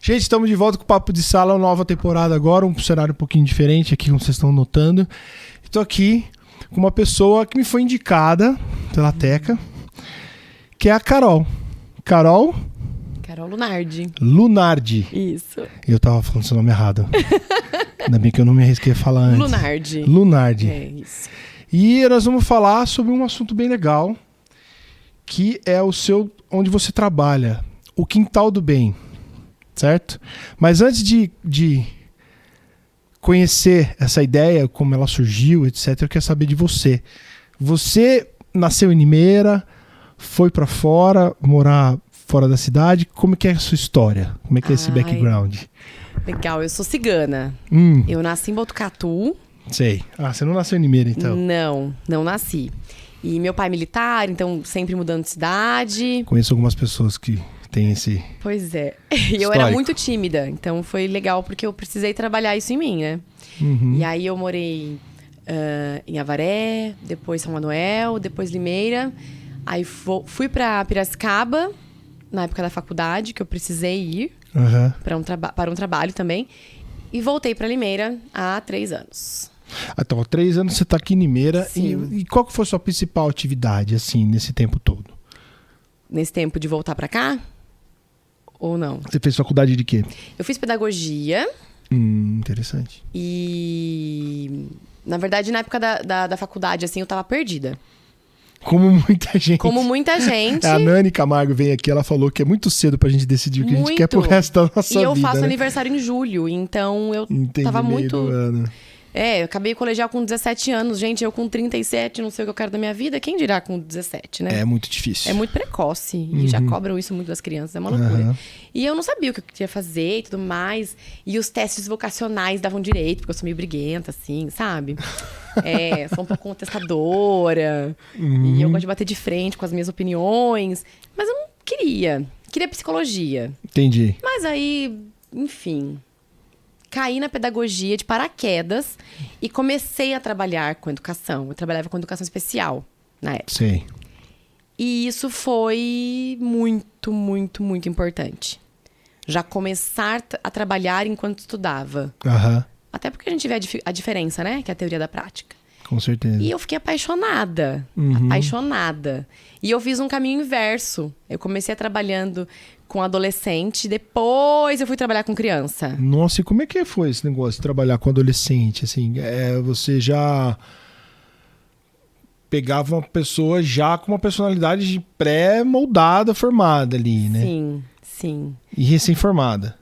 Gente, estamos de volta com o Papo de Sala, nova temporada agora, um cenário um pouquinho diferente aqui, como vocês estão notando. Estou aqui com uma pessoa que me foi indicada pela Teca, que é a Carol. Carol Lunardi. Lunardi. Isso. Eu tava falando seu nome errado. Ainda bem que eu não me arrisquei a falar antes. Lunardi. É isso. E nós vamos falar sobre um assunto bem legal, que é o seu, onde você trabalha, o Quintal do Bem. Certo? Mas antes de conhecer essa ideia, como ela surgiu, etc., eu quero saber de você. Você nasceu em Limeira, foi pra fora, morar fora da cidade. Como que é a sua história? Como é que é esse background? Legal, eu sou cigana. Eu nasci em Botucatu. Sei. Ah, você não nasceu em Limeira, então? Não nasci. E meu pai é militar, então sempre mudando de cidade. Conheço algumas pessoas que tem esse... Pois é. E eu era muito tímida, então foi legal porque eu precisei trabalhar isso em mim, né? Uhum. E aí eu morei em Avaré, depois São Manuel, depois Limeira. Aí fui pra Piracicaba, na época da faculdade, que eu precisei ir para um trabalho também. E voltei pra Limeira há 3 anos. Então, há 3 anos você tá aqui em Limeira. E qual que foi a sua principal atividade, assim, nesse tempo todo? Nesse tempo de voltar pra cá? Ou não? Você fez faculdade de quê? Eu fiz pedagogia. Interessante. E, na verdade, na época da faculdade, assim, eu tava perdida. Como muita gente. Como muita gente. A Nani Camargo veio aqui, ela falou que é muito cedo pra gente decidir o que a gente quer pro resto da nossa vida. E eu faço né? aniversário em julho, então eu tava muito... eu acabei o colegial com 17 anos. Gente, eu com 37, não sei o que eu quero da minha vida. Quem dirá com 17, né? É muito difícil. É muito precoce. E já cobram isso muito das crianças. É uma loucura. E eu não sabia o que eu queria fazer e tudo mais. E os testes vocacionais davam direito, porque eu sou meio briguenta, assim, sabe? Sou um pouco contestadora. E eu gosto de bater de frente com as minhas opiniões. Mas eu não queria. Queria psicologia. Entendi. Mas aí, enfim... Caí na pedagogia de paraquedas e comecei a trabalhar com educação. Eu trabalhava com educação especial na época. Sim. E isso foi muito, muito, muito importante. Já começar a trabalhar enquanto estudava. Até porque a gente vê a diferença, né? Que é a teoria da prática. Com certeza. E eu fiquei apaixonada. Apaixonada. E eu fiz um caminho inverso. Eu comecei trabalhando com adolescente, depois eu fui trabalhar com criança. Nossa, e como é que foi esse negócio de trabalhar com adolescente? Assim, você já pegava uma pessoa já com uma personalidade pré-moldada, formada ali, né? Sim. E recém-formada.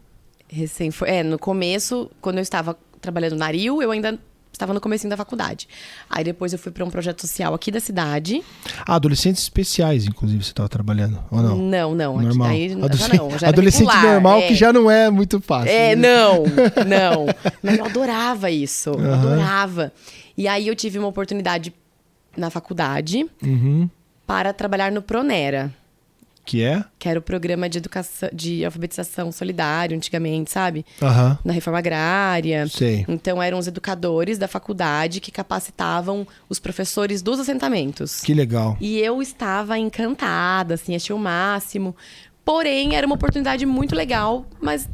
No começo, quando eu estava trabalhando na Ariel, eu ainda estava no comecinho da faculdade. Aí depois eu fui para um projeto social aqui da cidade. Adolescentes especiais, inclusive, você estava trabalhando, ou não? Não. Normal. Aí, já adolescente regular, normal, que já não é muito fácil. Não. Mas eu adorava isso. Eu adorava. E aí eu tive uma oportunidade na faculdade para trabalhar no Pronera. Que é? Que era o programa de educação, de alfabetização solidário, antigamente, sabe? Na reforma agrária. Sei. Então, eram os educadores da faculdade que capacitavam os professores dos assentamentos. Que legal. E eu estava encantada, assim, achei o máximo. Porém, era uma oportunidade muito legal, mas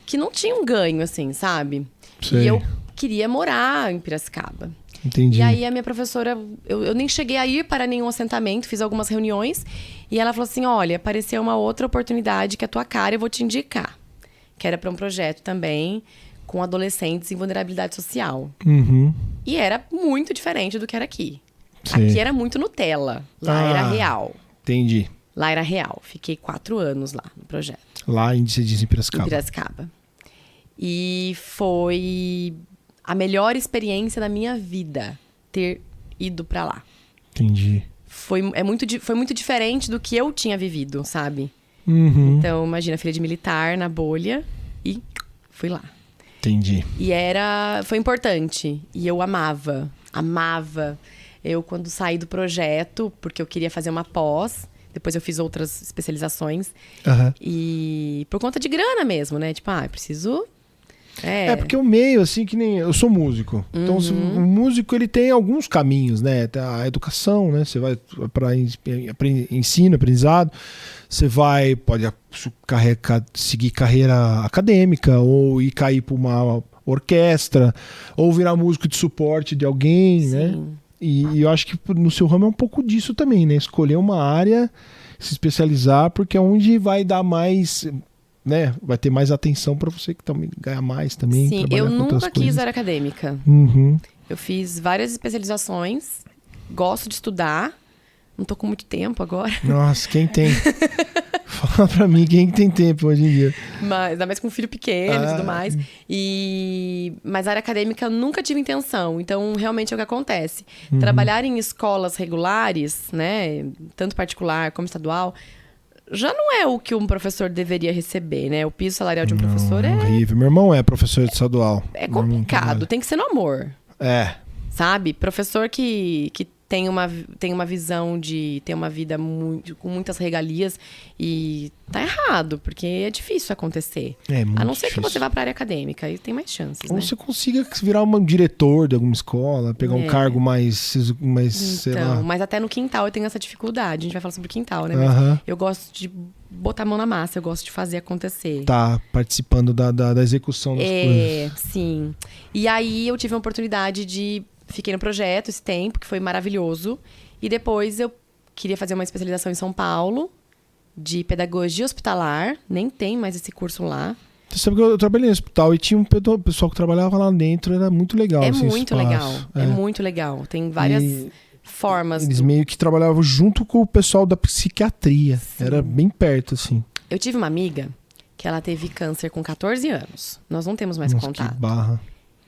que não tinha um ganho, assim, sabe? Sei. E eu queria morar em Piracicaba. Entendi. E aí a minha professora, eu nem cheguei a ir para nenhum assentamento, fiz algumas reuniões. E ela falou assim, olha, apareceu uma outra oportunidade que é a tua cara, eu vou te indicar. Que era para um projeto também com adolescentes em vulnerabilidade social. E era muito diferente do que era aqui. Sim. Aqui era muito Nutella, lá era real. Entendi. Lá era real. Fiquei 4 anos lá no projeto. Lá, você diz, em Piracicaba. Em Piracicaba. E foi a melhor experiência da minha vida ter ido pra lá. Entendi. Foi muito diferente do que eu tinha vivido, sabe? Então, imagina, filha de militar na bolha e fui lá. Entendi. E foi importante. E eu amava. Eu, quando saí do projeto, porque eu queria fazer uma pós, depois eu fiz outras especializações. E por conta de grana mesmo, né? Tipo, eu preciso É porque o meio, assim, que nem... Eu sou músico. Então, o músico, ele tem alguns caminhos, né? A educação, né? Você vai para ensino, aprendizado. Você pode seguir carreira acadêmica ou ir cair para uma orquestra ou virar músico de suporte de alguém, Sim. né? E eu acho que no seu ramo é um pouco disso também, né? Escolher uma área, se especializar, porque é onde vai dar mais... Né? Vai ter mais atenção para você que também ganha mais também. Sim, eu nunca quis área acadêmica. Eu fiz várias especializações, gosto de estudar, não tô com muito tempo agora. Nossa, quem tem? Fala pra mim, quem tem tempo hoje em dia? Mas, ainda mais com um filho pequeno e tudo mais. Mas a área acadêmica eu nunca tive intenção. Então, realmente é o que acontece. Trabalhar em escolas regulares, né? Tanto particular como estadual, já não é o que um professor deveria receber, né? O piso salarial de um professor é horrível. Meu irmão é professor de estadual. É complicado, tem que ser no amor. Sabe? Professor que tem uma visão de ter uma vida com muitas regalias e tá errado, porque é difícil acontecer. Muito a não ser difícil. que você vá pra área acadêmica, aí tem mais chances, Ou né? você consiga virar um diretor de alguma escola, pegar um cargo mais sei lá. Mas até no quintal eu tenho essa dificuldade. A gente vai falar sobre o quintal, né? Eu gosto de botar a mão na massa, eu gosto de fazer acontecer. Tá participando da execução das coisas. Sim. E aí eu tive a oportunidade fiquei no projeto esse tempo, que foi maravilhoso. E depois eu queria fazer uma especialização em São Paulo, de pedagogia hospitalar. Nem tem mais esse curso lá. Você sabe que eu trabalhei no hospital e tinha um pessoal que trabalhava lá dentro, era muito legal. É assim, muito legal, é muito legal. Tem várias formas. Eles meio que trabalhavam junto com o pessoal da psiquiatria. Sim. Era bem perto, assim. Eu tive uma amiga que ela teve câncer com 14 anos. Nós não temos mais contato. Que barra.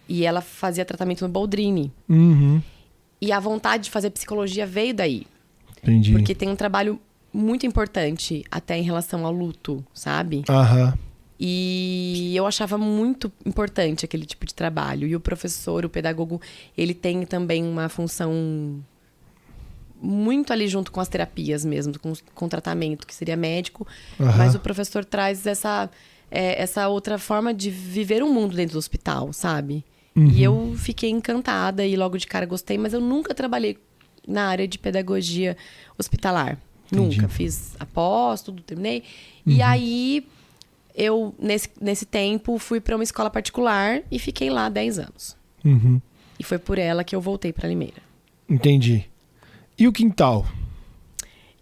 E ela fazia tratamento no Boldrini. E a vontade de fazer psicologia veio daí. Entendi. Porque tem um trabalho muito importante até em relação ao luto, sabe? E eu achava muito importante aquele tipo de trabalho. E o professor, o pedagogo, ele tem também uma função muito ali junto com as terapias mesmo, com o tratamento, que seria médico. Mas o professor traz essa outra forma de viver um mundo dentro do hospital, sabe? E eu fiquei encantada e logo de cara gostei, mas eu nunca trabalhei na área de pedagogia hospitalar. Entendi. Nunca. Fiz após, tudo, terminei. E aí, eu, nesse tempo, fui para uma escola particular e fiquei lá 10 anos. E foi por ela que eu voltei para Limeira. Entendi. E o quintal?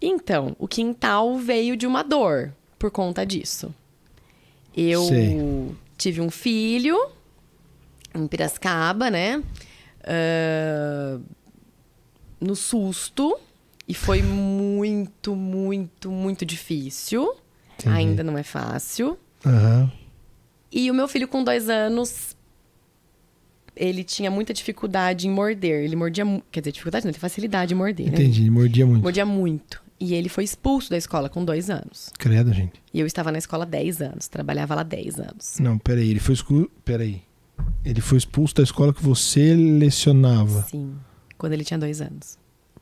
Então, o quintal veio de uma dor por conta disso. Eu tive um filho em Piracicaba, né? No susto. E foi muito, muito, muito difícil. Entendi. Ainda não é fácil. E o meu filho, com 2 anos, ele tinha muita dificuldade em morder. Ele mordia... Quer dizer, dificuldade não, ele tem facilidade em morder, Entendi, né? mordia muito. Mordia muito. E ele foi expulso da escola com 2 anos. Credo, gente. E eu estava na escola 10 anos. Trabalhava lá 10 anos. Não, peraí. Ele foi expulso da escola que você lecionava. Sim, quando ele tinha 2 anos.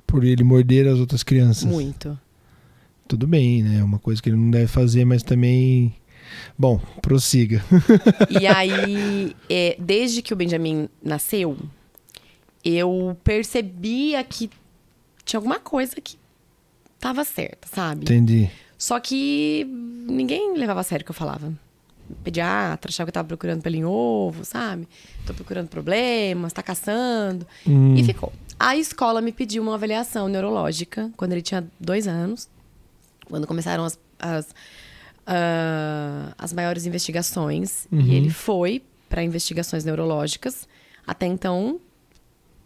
Por ele morder as outras crianças. Muito. Tudo bem, né? É uma coisa que ele não deve fazer, mas também... Bom, prossiga. E aí, desde que o Benjamin nasceu, eu percebia que tinha alguma coisa que tava certa, sabe? Entendi. Só que ninguém levava a sério o que eu falava. Pediatra, achava que eu tava procurando pelo em ovo, sabe? Tô procurando problemas, tá caçando. E ficou. A escola me pediu uma avaliação neurológica quando ele tinha 2 anos. Quando começaram as maiores investigações. E ele foi para investigações neurológicas. Até então,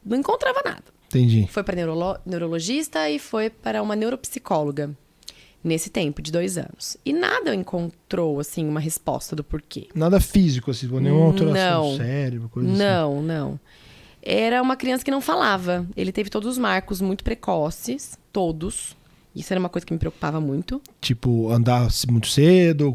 não encontrava nada. Entendi. Foi para neurologista e foi para uma neuropsicóloga. Nesse tempo, de 2 anos. E nada encontrou, assim, uma resposta do porquê. Nada físico, assim, nenhuma alteração do cérebro, coisa assim. Não. Era uma criança que não falava. Ele teve todos os marcos muito precoces, todos. Isso era uma coisa que me preocupava muito. Tipo, andar muito cedo,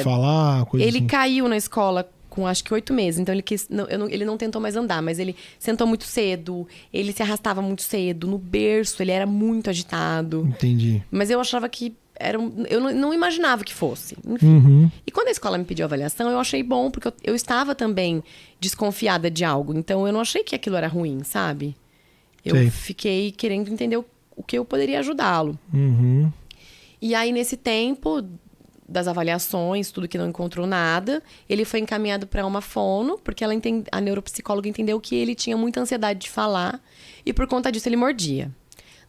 falar, coisa assim. Ele caiu na escola com acho que 8 meses. Então ele não tentou mais andar, mas ele sentou muito cedo. Ele se arrastava muito cedo. No berço, ele era muito agitado. Entendi. Mas eu achava que eu não imaginava que fosse. Enfim. Uhum. E quando a escola me pediu avaliação, eu achei bom, porque eu estava também desconfiada de algo. Então, eu não achei que aquilo era ruim, sabe? Eu Sei. fiquei querendo entender o que eu poderia ajudá-lo. Uhum. E aí, nesse tempo das avaliações, tudo que não encontrou nada, ele foi encaminhado para uma fono, porque a neuropsicóloga entendeu que ele tinha muita ansiedade de falar e por conta disso ele mordia.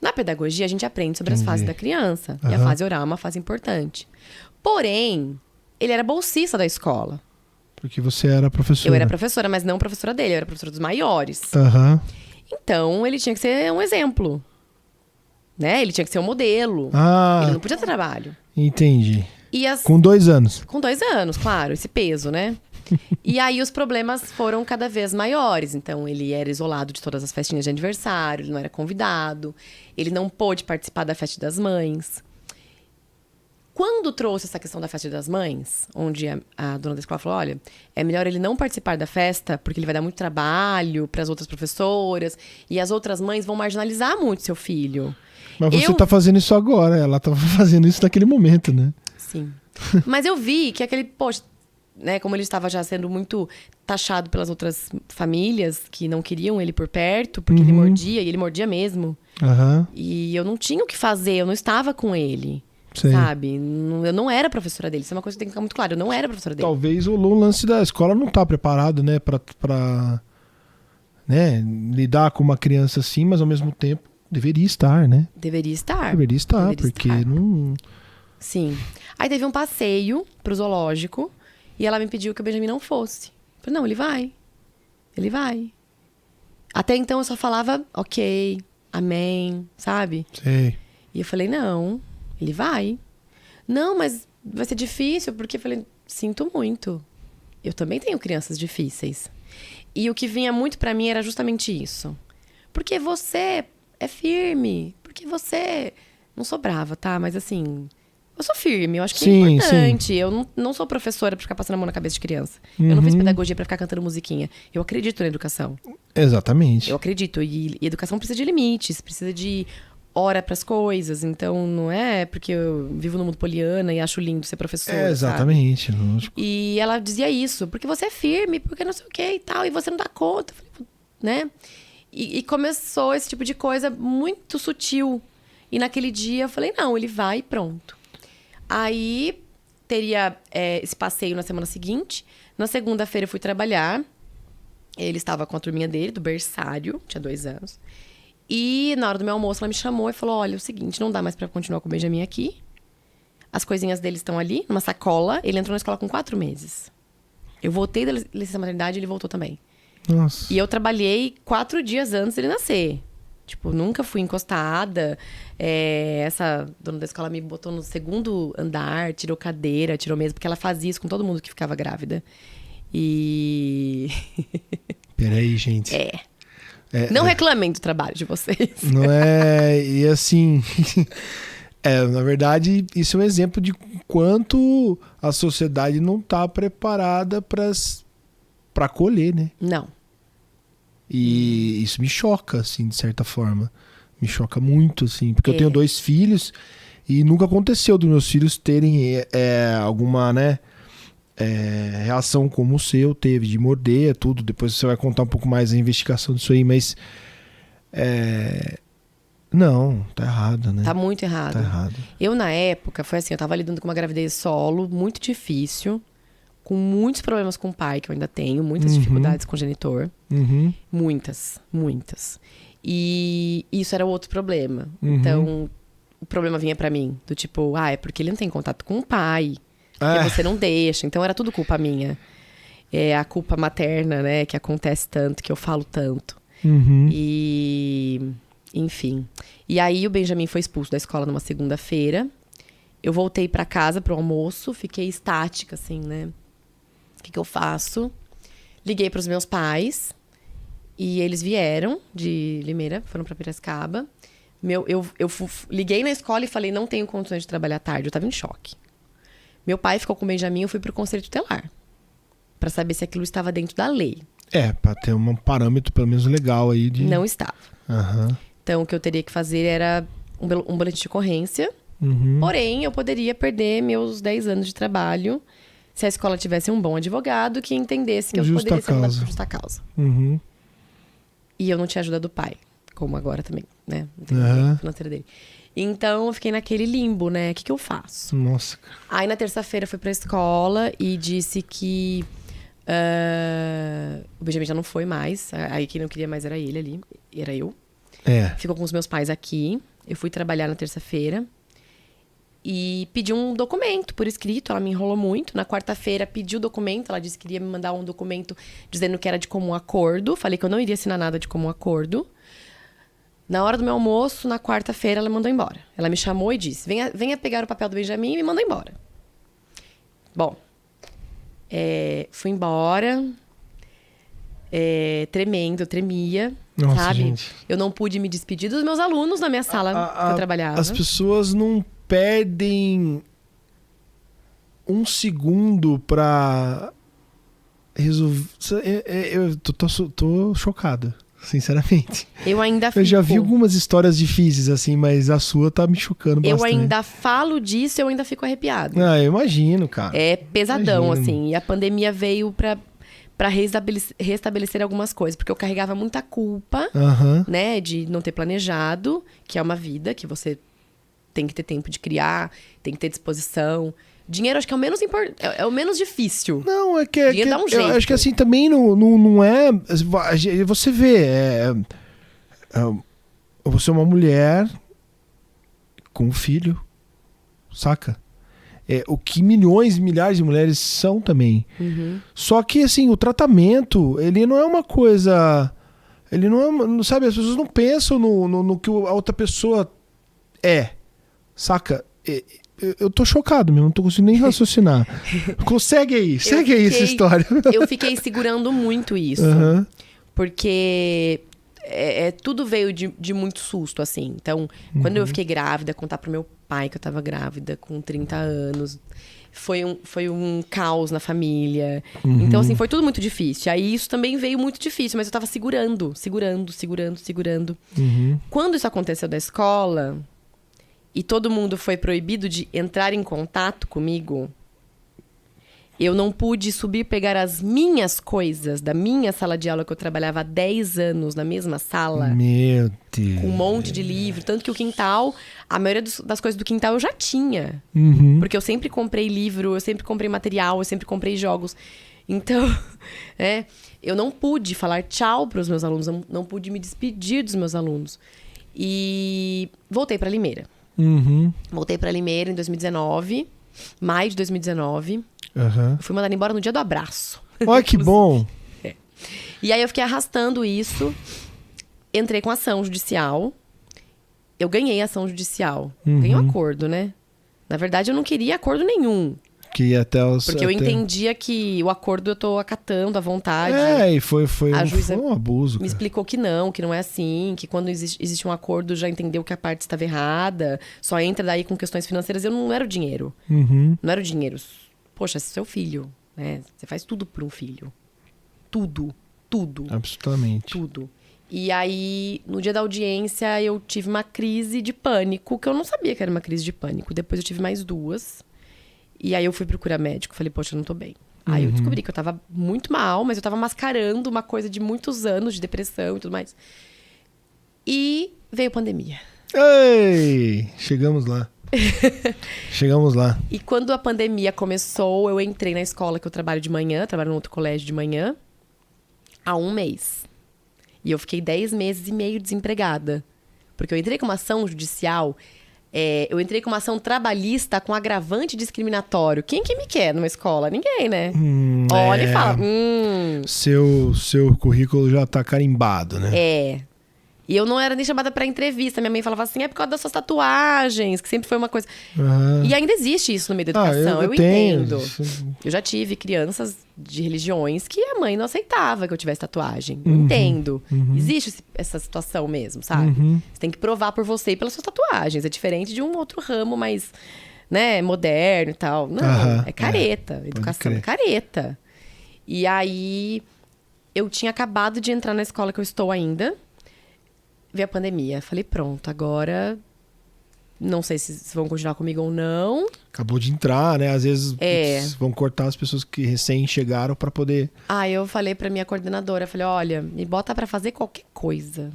Na pedagogia, a gente aprende sobre as fases da criança. E a Aham. fase oral é uma fase importante. Porém, ele era bolsista da escola. Porque você era professora. Eu era professora, mas não professora dele. Eu era professora dos maiores. Aham. Então, ele tinha que ser um exemplo. Né? Ele tinha que ser um modelo. Ah, Ele não podia ter trabalho. entendi. E Com 2 anos. Com 2 anos, claro, esse peso, né? E aí os problemas foram cada vez maiores. Então, ele era isolado de todas as festinhas de aniversário, ele não era convidado, ele não pôde participar da festa das mães. Quando trouxe essa questão da festa das mães, onde a dona da escola falou, olha, é melhor ele não participar da festa, porque ele vai dar muito trabalho para as outras professoras, e as outras mães vão marginalizar muito seu filho. Mas você tá fazendo isso agora, ela tava fazendo isso naquele momento, né? Sim. Mas eu vi que aquele, poxa, né, como ele estava já sendo muito taxado pelas outras famílias que não queriam ele por perto, porque ele mordia, e ele mordia mesmo. Aham. E eu não tinha o que fazer, eu não estava com ele. Sei. Sabe? Eu não era professora dele. Isso é uma coisa que tem que ficar muito claro. Eu não era professora dele. Talvez o lance da escola não tá preparado, né, pra né, lidar com uma criança assim, mas ao mesmo tempo deveria estar, né? Deveria estar. Deveria estar, Deveria porque estar. não... Sim. Aí teve um passeio pro zoológico e ela me pediu que o Benjamin não fosse. Eu falei, não, ele vai. Ele vai. Até então eu só falava, ok, amém, sabe? Sei. E eu falei, não, ele vai. Não, mas vai ser difícil, porque eu falei, sinto muito. Eu também tenho crianças difíceis. E o que vinha muito pra mim era justamente isso. Porque você é firme. Porque você... Não sou brava, tá? Mas assim... Eu sou firme, eu acho que é importante. Sim. Eu não sou professora pra ficar passando a mão na cabeça de criança. Eu não fiz pedagogia pra ficar cantando musiquinha. Eu acredito na educação. Exatamente. Eu acredito. E educação precisa de limites, precisa de hora pras coisas. Então, não é porque eu vivo no mundo poliana e acho lindo ser professora, exatamente. Sabe? E ela dizia isso. Porque você é firme, porque não sei o que e tal. E você não dá conta. Né? E começou esse tipo de coisa muito sutil. E naquele dia eu falei, não, ele vai e pronto. Aí, teria esse passeio na semana seguinte. Na segunda-feira eu fui trabalhar. Ele estava com a turminha dele, do berçário. Tinha 2 anos. E na hora do meu almoço, ela me chamou e falou, olha, é o seguinte, não dá mais pra continuar com o Benjamin aqui. As coisinhas dele estão ali, numa sacola. Ele entrou na escola com 4 meses. Eu voltei da licença maternidade e ele voltou também. Nossa. E eu trabalhei 4 dias antes dele nascer. Tipo, nunca fui encostada. Essa dona da escola me botou no 2º andar, tirou cadeira, tirou mesa, porque ela fazia isso com todo mundo que ficava grávida. E... Peraí, gente. Não reclamem do trabalho de vocês. Não é... E assim... na verdade, isso é um exemplo de quanto a sociedade não tá preparada pra acolher, né? Não. E isso me choca, assim, de certa forma. Me choca muito, assim. Porque eu tenho 2 filhos e nunca aconteceu dos meus filhos terem alguma, né, reação como o seu teve, de morder, tudo. Depois você vai contar um pouco mais a investigação disso aí, mas... Não, tá errado, né? Tá muito errado. Tá errado. Eu, na época, foi assim, eu tava lidando com uma gravidez solo, muito difícil, com muitos problemas com o pai, que eu ainda tenho, muitas dificuldades com o genitor. Muitas. E isso era outro problema. Então, o problema vinha pra mim, do tipo, é porque ele não tem contato com o pai, porque você não deixa. Então, era tudo culpa minha. É a culpa materna, né, que acontece tanto, que eu falo tanto. E... Enfim. E aí, o Benjamin foi expulso da escola numa segunda-feira. Eu voltei pra casa pro almoço, fiquei estática, assim, né? O que eu faço? Liguei pros meus pais. E eles vieram de Limeira, foram pra Piracicaba. Eu liguei na escola e falei, não tenho condições de trabalhar tarde. Eu tava em choque. Meu pai ficou com o Benjamin, eu fui pro conselho tutelar. Pra saber se aquilo estava dentro da lei. Pra ter um parâmetro, pelo menos, legal aí de... Não estava. Aham. Então, o que eu teria que fazer era um boletim de ocorrência Porém, eu poderia perder meus 10 anos de trabalho se a escola tivesse um bom advogado que entendesse que eu poderia ser mandada por justa causa. E eu não tinha ajuda do pai, como agora também, né? Financeira dele. Então, eu fiquei naquele limbo, né? O que eu faço? Nossa. Aí, na terça-feira, fui pra escola e disse que o Benjamin já não foi mais. Aí, quem não queria mais era ele ali. Era eu. Ficou com os meus pais aqui. Eu fui trabalhar na terça-feira. E pedi um documento por escrito. Ela me enrolou muito. Na quarta-feira, pedi o documento. Ela disse que iria me mandar um documento dizendo que era de comum acordo. Falei que eu não iria assinar nada de comum acordo. Na hora do meu almoço, na quarta-feira, ela mandou embora. Ela me chamou e disse, venha pegar o papel do Benjamin e me mandou embora. Bom, fui embora. Tremendo, eu tremia. Nossa, sabe? gente. Eu não pude me despedir dos meus alunos na minha sala que eu trabalhava. As pessoas não perdem um segundo pra resolver. Eu tô chocado, sinceramente. Eu ainda fico... Eu já vi algumas histórias difíceis, assim, mas a sua tá me chocando bastante. Eu ainda falo disso, eu ainda fico arrepiada. Eu imagino, cara. É pesadão, assim. E a pandemia veio pra restabelecer algumas coisas. Porque eu carregava muita culpa, né? De não ter planejado, que é uma vida que você tem que ter tempo de criar, tem que ter disposição. Dinheiro acho que é o menos é o menos difícil. Não, é que... Dinheiro dá um jeito. Eu acho que assim, também não é... Você vê, você é uma mulher com um filho, saca? O que milhões e milhares de mulheres são também. Só que, assim, o tratamento, ele não é uma coisa... Ele não é... Sabe, as pessoas não pensam no que a outra pessoa saca? Eu tô chocado mesmo, não tô conseguindo nem raciocinar. Segue aí essa história. Eu fiquei segurando muito isso. Porque tudo veio de muito susto, assim. Então, quando eu fiquei grávida, contar pro meu pai que eu tava grávida com 30 anos, foi um caos na família. Então, assim, foi tudo muito difícil. Aí isso também veio muito difícil, mas eu tava segurando. Quando isso aconteceu da escola... E todo mundo foi proibido de entrar em contato comigo. Eu não pude subir pegar as minhas coisas da minha sala de aula que eu trabalhava há 10 anos na mesma sala. Meu Deus. Com um monte de livro. Tanto que o quintal, a maioria das coisas do quintal eu já tinha. Porque eu sempre comprei livro, eu sempre comprei material, eu sempre comprei jogos. Então, eu não pude falar tchau para os meus alunos, não pude me despedir dos meus alunos. E voltei para Limeira. Voltei pra Limeira em 2019, maio de 2019. Eu fui mandada embora no dia do abraço. Olha que bom! E aí eu fiquei arrastando isso. Entrei com ação judicial. Eu ganhei ação judicial. Ganhei um acordo, né? Na verdade, eu não queria acordo nenhum. Que até Porque eu entendia que o acordo eu tô acatando à vontade. E foi um abuso. Me explicou que não é assim, que quando existe um acordo já entendeu que a parte estava errada, só entra daí com questões financeiras. Eu não era o dinheiro. Não era o dinheiro. Poxa, esse é seu filho, né? Você faz tudo por um filho. Tudo. Absolutamente. Tudo. E aí, no dia da audiência, eu tive uma crise de pânico, que eu não sabia que era uma crise de pânico. Depois eu tive mais 2. E aí eu fui procurar médico, falei, poxa, eu não tô bem. Aí eu descobri que eu tava muito mal, mas eu tava mascarando uma coisa de muitos anos de depressão e tudo mais. E veio pandemia. Ei! Chegamos lá. E quando a pandemia começou, eu entrei na escola que eu trabalho de manhã, trabalho num outro colégio de manhã, há 1 mês. E eu fiquei 10 meses e meio desempregada. Porque eu entrei com uma ação judicial... eu entrei com uma ação trabalhista com agravante discriminatório. Quem que me quer numa escola? Ninguém, né? Olha e fala... Seu currículo já tá carimbado, né? E eu não era nem chamada pra entrevista. Minha mãe falava assim, é por causa das suas tatuagens, que sempre foi uma coisa... E ainda existe isso no meio da educação, eu entendo. Eu já tive crianças de religiões que a mãe não aceitava que eu tivesse tatuagem. Eu entendo. Existe essa situação mesmo, sabe? Você tem que provar por você e pelas suas tatuagens. É diferente de um outro ramo mais, né, moderno e tal. Não, é careta. Educação é careta. E aí, eu tinha acabado de entrar na escola que eu estou ainda. Veio a pandemia. Falei, pronto, agora Não sei se vão continuar comigo ou não. Acabou de entrar, né? Às vezes putz, vão cortar as pessoas que recém chegaram pra poder... Eu falei pra minha coordenadora, falei, olha, me bota pra fazer qualquer coisa.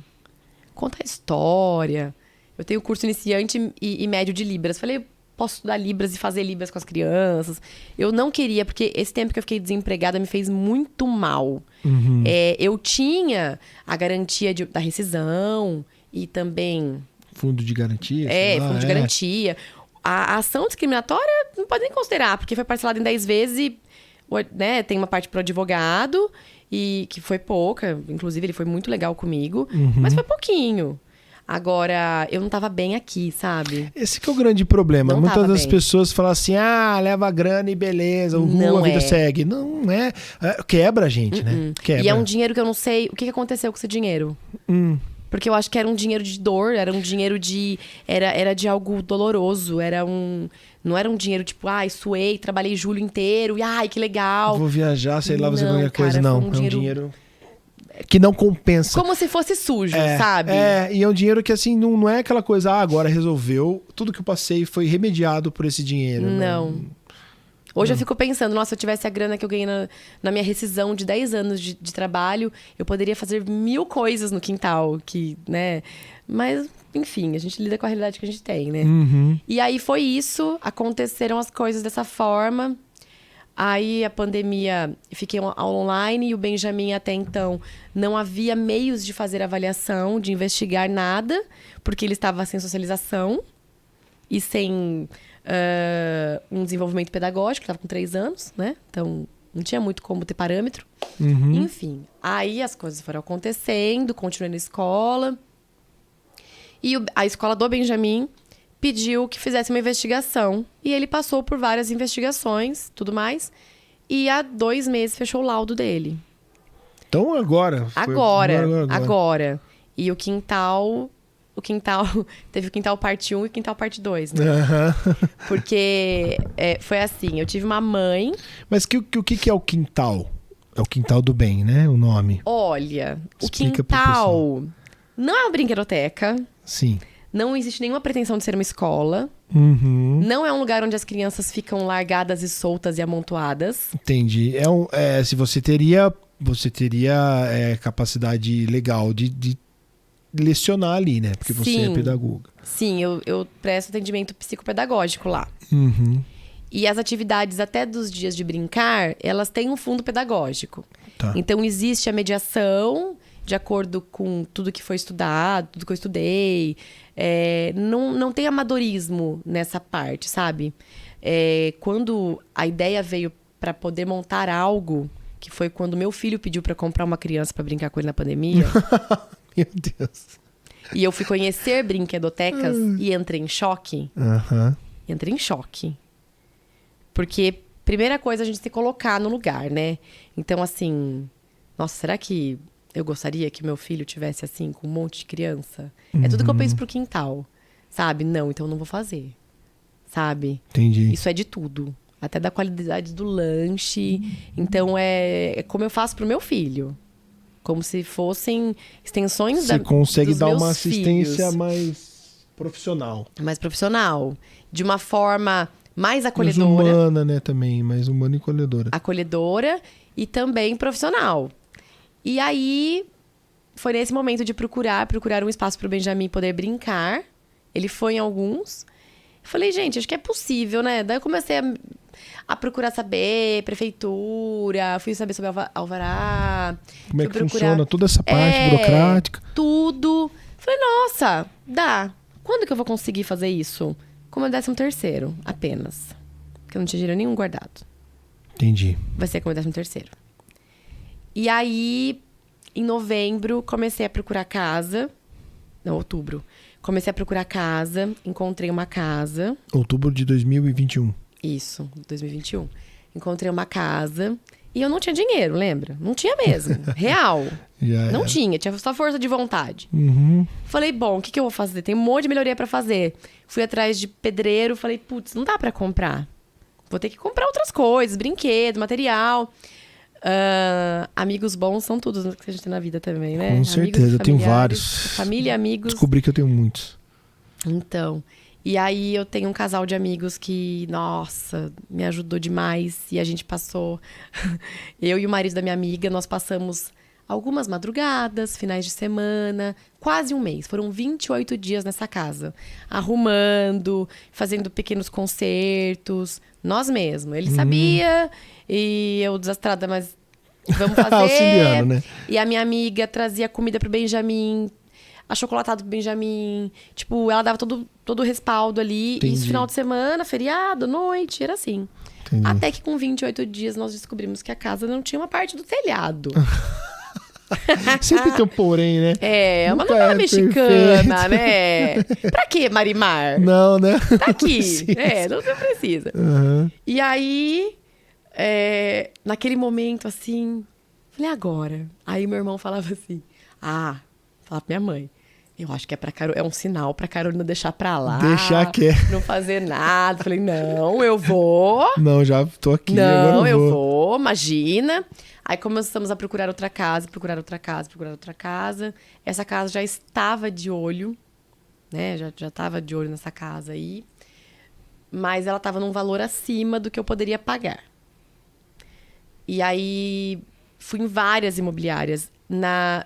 Conta a história. Eu tenho curso iniciante e médio de Libras. Falei, posso estudar Libras e fazer Libras com as crianças. Eu não queria, porque esse tempo que eu fiquei desempregada me fez muito mal. Eu tinha a garantia da rescisão e também... Fundo de garantia? Fundo de garantia. A ação discriminatória não pode nem considerar, porque foi parcelada em 10 vezes e né, tem uma parte pro advogado, e que foi pouca. Inclusive, ele foi muito legal comigo, mas foi pouquinho. Agora, eu não tava bem aqui, sabe? Esse que é o grande problema. Não Muitas das bem. pessoas falam assim, leva a grana e beleza, a vida segue. Não é. Quebra a gente, né? Quebra. E é um dinheiro que eu não sei o que aconteceu com esse dinheiro. Porque eu acho que era um dinheiro de dor, era um dinheiro de... Era de algo doloroso, não era um dinheiro tipo, suei, trabalhei julho inteiro, e que legal. Vou viajar, sei lá, você Não, ganha coisa. cara, Não, foi um é um dinheiro que não compensa. Como se fosse sujo, sabe? E é um dinheiro que assim, não é aquela coisa, agora resolveu, tudo que eu passei foi remediado por esse dinheiro. Não. Hoje eu fico pensando, nossa, se eu tivesse a grana que eu ganhei na minha rescisão de 10 anos de trabalho, eu poderia fazer 1000 coisas no quintal, né? Mas, enfim, a gente lida com a realidade que a gente tem, né? E aí foi isso, aconteceram as coisas dessa forma. Aí a pandemia, fiquei aula online e o Benjamin até então não havia meios de fazer avaliação, de investigar nada, porque ele estava sem socialização e sem... um desenvolvimento pedagógico, estava com 3 anos, né? Então, não tinha muito como ter parâmetro. Enfim, aí as coisas foram acontecendo, continuei na escola. E a escola do Benjamin pediu que fizesse uma investigação. E ele passou por várias investigações, tudo mais. E há 2 meses fechou o laudo dele. Então agora. Agora. E o quintal... Teve o quintal parte 1 e o quintal parte 2, né? Porque foi assim, eu tive uma mãe... Mas o que é o quintal? É o quintal do bem, né? O nome. Olha, Explica o quintal não é uma brinquedoteca. Sim. Não existe nenhuma pretensão de ser uma escola. Não é um lugar onde as crianças ficam largadas e soltas e amontoadas. Entendi. Se você teria capacidade legal de lecionar ali, né? Porque você é pedagoga. Sim, eu presto atendimento psicopedagógico lá. E as atividades até dos dias de brincar, elas têm um fundo pedagógico. Tá. Então, existe a mediação de acordo com tudo que foi estudado, tudo que eu estudei. Não tem amadorismo nessa parte, sabe? Quando a ideia veio para poder montar algo, que foi quando meu filho pediu para comprar uma criança para brincar com ele na pandemia... Meu Deus. E eu fui conhecer brinquedotecas e entrei em choque. Entrei em choque. Porque, primeira coisa, a gente se colocar no lugar, né? Então, assim... Nossa, será que eu gostaria que meu filho tivesse, assim, com um monte de criança? É tudo que eu penso pro quintal. Sabe? Não, então eu não vou fazer. Sabe? Entendi. Isso é de tudo. Até da qualidade do lanche. Então, é como eu faço pro meu filho. Como se fossem extensões Você consegue dos dar meus uma assistência filhos. mais profissional. Mais profissional. De uma forma mais acolhedora. Mais humana, né, também. Mais humana e acolhedora. Acolhedora e também profissional. E aí, foi nesse momento de procurar um espaço para o Benjamin poder brincar. Ele foi em alguns. Eu falei, gente, acho que é possível, né? Daí eu comecei a procurar saber, prefeitura, fui saber sobre alvará. Como é que funciona toda essa parte burocrática? Tudo. Falei, nossa, dá. Quando que eu vou conseguir fazer isso? Como é 13º, apenas. Porque eu não tinha dinheiro nenhum guardado. Entendi. Vai ser como 13º. E aí, em novembro, comecei a procurar casa. Não, outubro. Comecei a procurar casa, encontrei uma casa. Outubro de 2021. Isso, 2021. Encontrei uma casa e eu não tinha dinheiro, lembra? Não tinha mesmo. Real. Não tinha só força de vontade. Falei, bom, o que eu vou fazer? Tem um monte de melhoria pra fazer. Fui atrás de pedreiro, falei, putz, não dá pra comprar. Vou ter que comprar outras coisas, brinquedo, material. Amigos bons são tudo que a gente tem na vida também, né? Com certeza, eu tenho vários. Família, amigos. Descobri que eu tenho muitos. Então, E aí eu tenho um casal de amigos que, nossa, me ajudou demais. E a gente passou... Eu e o marido da minha amiga, nós passamos algumas madrugadas, finais de semana, quase um mês. Foram 28 dias nessa casa. Arrumando, fazendo pequenos concertos. Nós mesmos. Ele sabia e eu desastrada, mas vamos fazer. Auxiliando, né? E a minha amiga trazia comida pro Benjamin... achocolatado pro Benjamin. Tipo, ela dava todo o respaldo ali. Entendi. E isso final de semana, feriado, noite, era assim. Entendi. Até que com 28 dias nós descobrimos que a casa não tinha uma parte do telhado. Sempre tem um porém, né? É, uma Nunca novela é mexicana, né? Pra quê, Marimar? Não, né? Tá aqui. Precisa. Não precisa. Uhum. E aí, naquele momento, assim, falei, agora? Aí meu irmão falava assim, falava pra minha mãe, eu acho que é um sinal pra Carolina deixar pra lá. Deixar quieto. Não fazer nada. Falei, não, eu vou. Não, já tô aqui. Não, agora eu vou, imagina. Aí começamos a procurar outra casa. Essa casa já estava de olho, né? Já estava de olho nessa casa aí. Mas ela estava num valor acima do que eu poderia pagar. E aí fui em várias imobiliárias. Na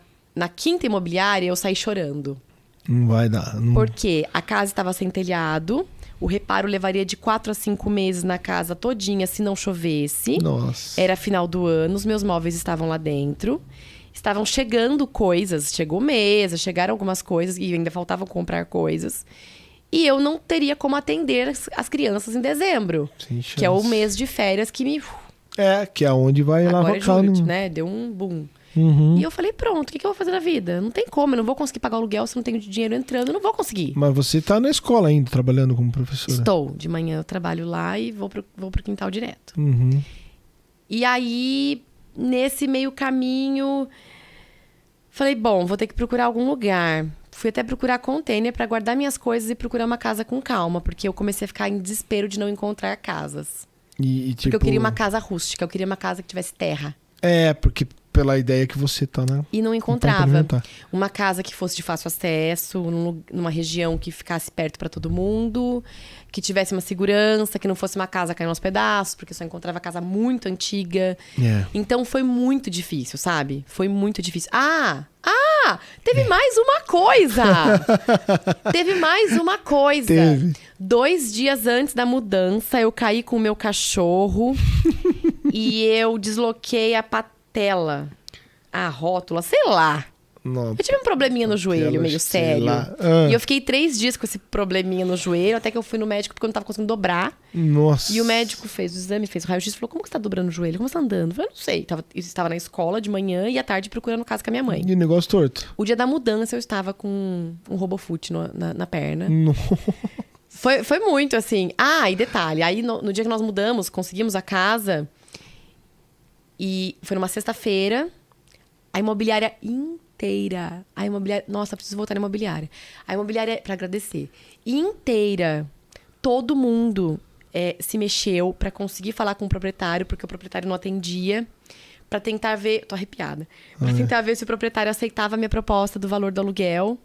quinta imobiliária, eu saí chorando. Não vai dar. Não... Porque a casa estava sem telhado. O reparo levaria de 4 a 5 meses na casa todinha se não chovesse. Nossa. Era final do ano, os meus móveis estavam lá dentro. Estavam chegando coisas. Chegou mesa, chegaram algumas coisas e ainda faltava comprar coisas. E eu não teria como atender as crianças em dezembro. Sem chance. Que é o mês de férias que me... que é onde vai Agora alavancar, juro, né? Deu um boom. Uhum. E eu falei, pronto, o que eu vou fazer na vida? Não tem como, eu não vou conseguir pagar o aluguel se não tenho dinheiro entrando, eu não vou conseguir. Mas você tá na escola ainda, trabalhando como professora. Estou. De manhã eu trabalho lá e vou pro quintal direto. Uhum. E aí, nesse meio caminho, falei, bom, vou ter que procurar algum lugar. Fui até procurar container para guardar minhas coisas e procurar uma casa com calma, porque eu comecei a ficar em desespero de não encontrar casas. E, tipo... Porque eu queria uma casa rústica, eu queria uma casa que tivesse terra. Porque pela ideia que você tá, né? E não Então, encontrava. tá. Uma casa que fosse de fácil acesso, numa região que ficasse perto para todo mundo, que tivesse uma segurança, que não fosse uma casa caindo aos pedaços, porque eu só encontrava casa muito antiga. Então foi muito difícil, sabe? Foi muito difícil. Teve mais uma coisa! Teve. 2 dias antes da mudança, eu caí com o meu cachorro e eu desloquei a patela, a rótula, sei lá. Não. Eu tive um probleminha no joelho, meio sei sério. lá. E eu fiquei 3 dias com esse probleminha no joelho, até que eu fui no médico porque eu não tava conseguindo dobrar. Nossa. E o médico fez o exame, fez o raio-x e falou, como que você tá dobrando o joelho? Como você tá andando? Eu falei, não sei. Eu estava na escola de manhã e à tarde procurando casa com a minha mãe. E negócio torto. O dia da mudança eu estava com um robofoot na perna. Nossa. Foi muito assim. E detalhe, aí no dia que nós mudamos, conseguimos a casa. E foi numa sexta-feira, a imobiliária inteira. Nossa, preciso voltar na imobiliária. A imobiliária, pra agradecer, inteira, todo mundo se mexeu pra conseguir falar com o proprietário, porque o proprietário não atendia. Pra tentar ver... Tô arrepiada. Pra tentar ver se o proprietário aceitava a minha proposta do valor do aluguel.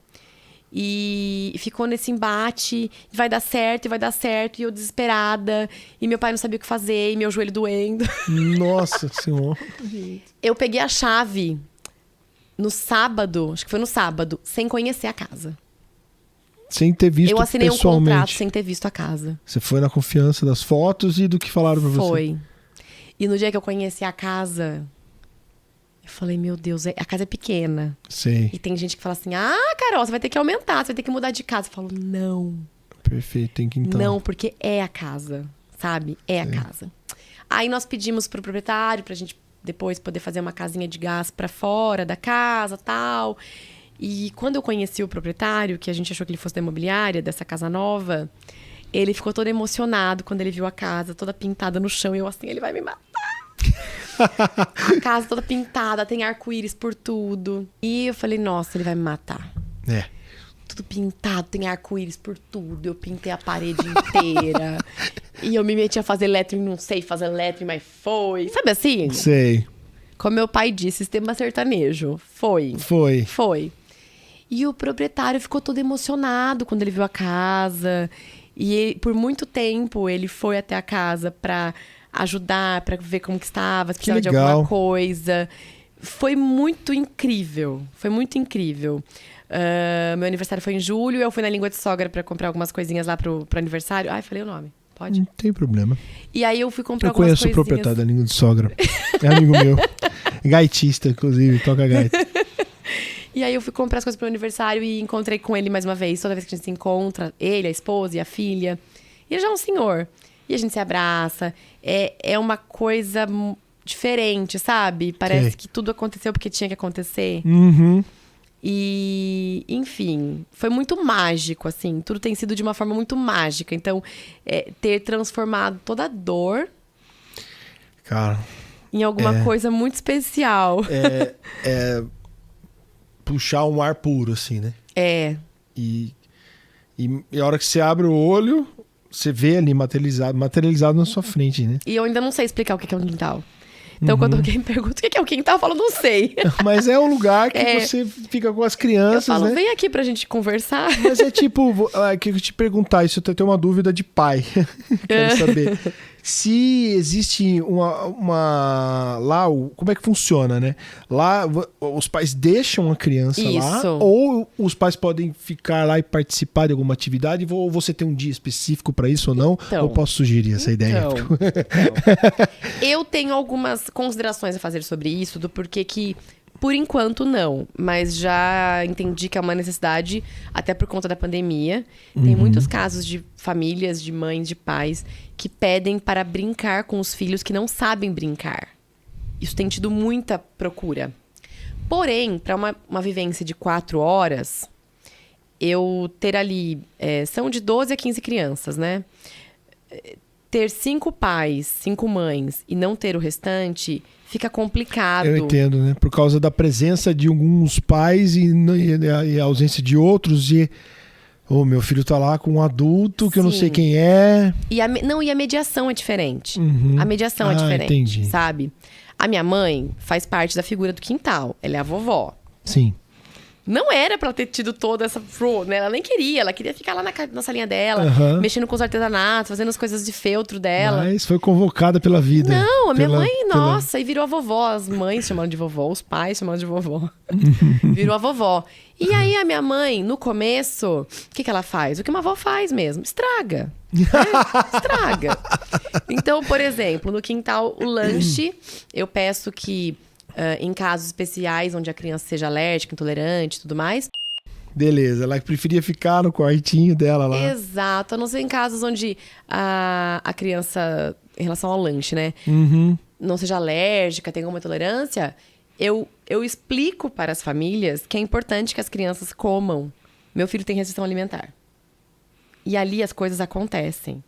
E ficou nesse embate, vai dar certo, e eu desesperada, e meu pai não sabia o que fazer, e meu joelho doendo. Nossa senhora. Eu peguei a chave no sábado, acho que foi no sábado, sem conhecer a casa. Sem ter visto Eu assinei um pessoalmente. contrato sem ter visto a casa. Você foi na confiança das fotos e do que falaram pra você. Foi. E no dia que eu conheci a casa, eu falei, meu Deus, a casa é pequena. Sei. E tem gente que fala assim, Carol, você vai ter que aumentar, você vai ter que mudar de casa. Eu falo, não. Perfeito, tem que então. Não, porque é a casa, sabe? É a casa. Aí nós pedimos pro proprietário pra gente depois poder fazer uma casinha de gás pra fora da casa, tal. E quando eu conheci o proprietário, que a gente achou que ele fosse da imobiliária, dessa casa nova, ele ficou todo emocionado quando ele viu a casa toda pintada no chão. E eu assim, ele vai me matar. A casa toda pintada, tem arco-íris por tudo. E eu falei, nossa, ele vai me matar. Tudo pintado, tem arco-íris por tudo. Eu pintei a parede inteira. E eu me meti a fazer lettering, não sei fazer lettering, mas foi. Sabe assim? Sei. Como meu pai disse, sistema sertanejo. Foi. E o proprietário ficou todo emocionado quando ele viu a casa. E por muito tempo ele foi até a casa pra ajudar, pra ver como que estava, se precisava de alguma coisa. Foi muito incrível. Foi muito incrível. Meu aniversário foi em julho, eu fui na Língua de Sogra pra comprar algumas coisinhas lá pro aniversário. Ai, falei o nome. Pode? Não tem problema. E aí eu fui comprar algumas coisinhas. Eu conheço o proprietário da Língua de Sogra. É amigo meu. Gaitista, inclusive, toca gaita. E aí eu fui comprar as coisas pro aniversário e encontrei com ele mais uma vez. Toda vez que a gente se encontra, ele, a esposa e a filha. E ele já é um senhor. E a gente se abraça. É uma coisa diferente, sabe? Parece que tudo aconteceu porque tinha que acontecer. Uhum. E, enfim, foi muito mágico, assim. Tudo tem sido de uma forma muito mágica. Então, ter transformado toda a dor... Cara... em alguma coisa muito especial. Puxar um ar puro, assim, né? E a hora que você abre o olho, você vê ali materializado na sua frente, né? E eu ainda não sei explicar o que é um quintal. Então, quando alguém me pergunta o que é um quintal, eu falo, não sei. Mas é um lugar que você fica com as crianças, eu falo, né? vem aqui pra gente conversar. Mas é tipo, que eu te perguntar, isso eu tenho uma dúvida de pai. Quero saber. Se existe lá, como é que funciona, né? Lá, os pais deixam a criança lá, ou os pais podem ficar lá e participar de alguma atividade, ou você tem um dia específico para isso ou não? Ou posso sugerir essa ideia? Eu tenho algumas considerações a fazer sobre isso, do porquê que, por enquanto, não. Mas já entendi que é uma necessidade, até por conta da pandemia. Tem muitos casos de famílias, de mães, de pais, que pedem para brincar com os filhos que não sabem brincar. Isso tem tido muita procura. Porém, para uma vivência de 4 horas, eu ter ali... são de 12 a 15 crianças, né? Ter 5 pais, 5 mães e não ter o restante... fica complicado. Eu entendo, né? Por causa da presença de alguns pais e a ausência de outros. E meu filho tá lá com um adulto que eu não sei quem é. E a mediação é diferente. Uhum. A mediação é diferente, entendi. sabe? A minha mãe faz parte da figura do quintal. Ela é a vovó. Sim. Não era pra ter tido toda essa... né? Ela nem queria. Ela queria ficar lá na salinha dela, mexendo com os artesanatos, fazendo as coisas de feltro dela. Mas foi convocada pela vida. Não, a minha mãe, nossa, e virou a vovó. As mães chamando de vovó, os pais chamando de vovó. Virou a vovó. E aí a minha mãe, no começo, o que ela faz? O que uma avó faz mesmo? Estraga. Estraga. Então, por exemplo, no quintal, o lanche, eu peço que... em casos especiais, onde a criança seja alérgica, intolerante e tudo mais. Beleza, ela preferia ficar no quartinho dela lá. Exato, a não ser em casos onde a criança, em relação ao lanche, né? Não seja alérgica, tenha alguma intolerância, eu explico para as famílias que é importante que as crianças comam. Meu filho tem restrição alimentar. E ali as coisas acontecem.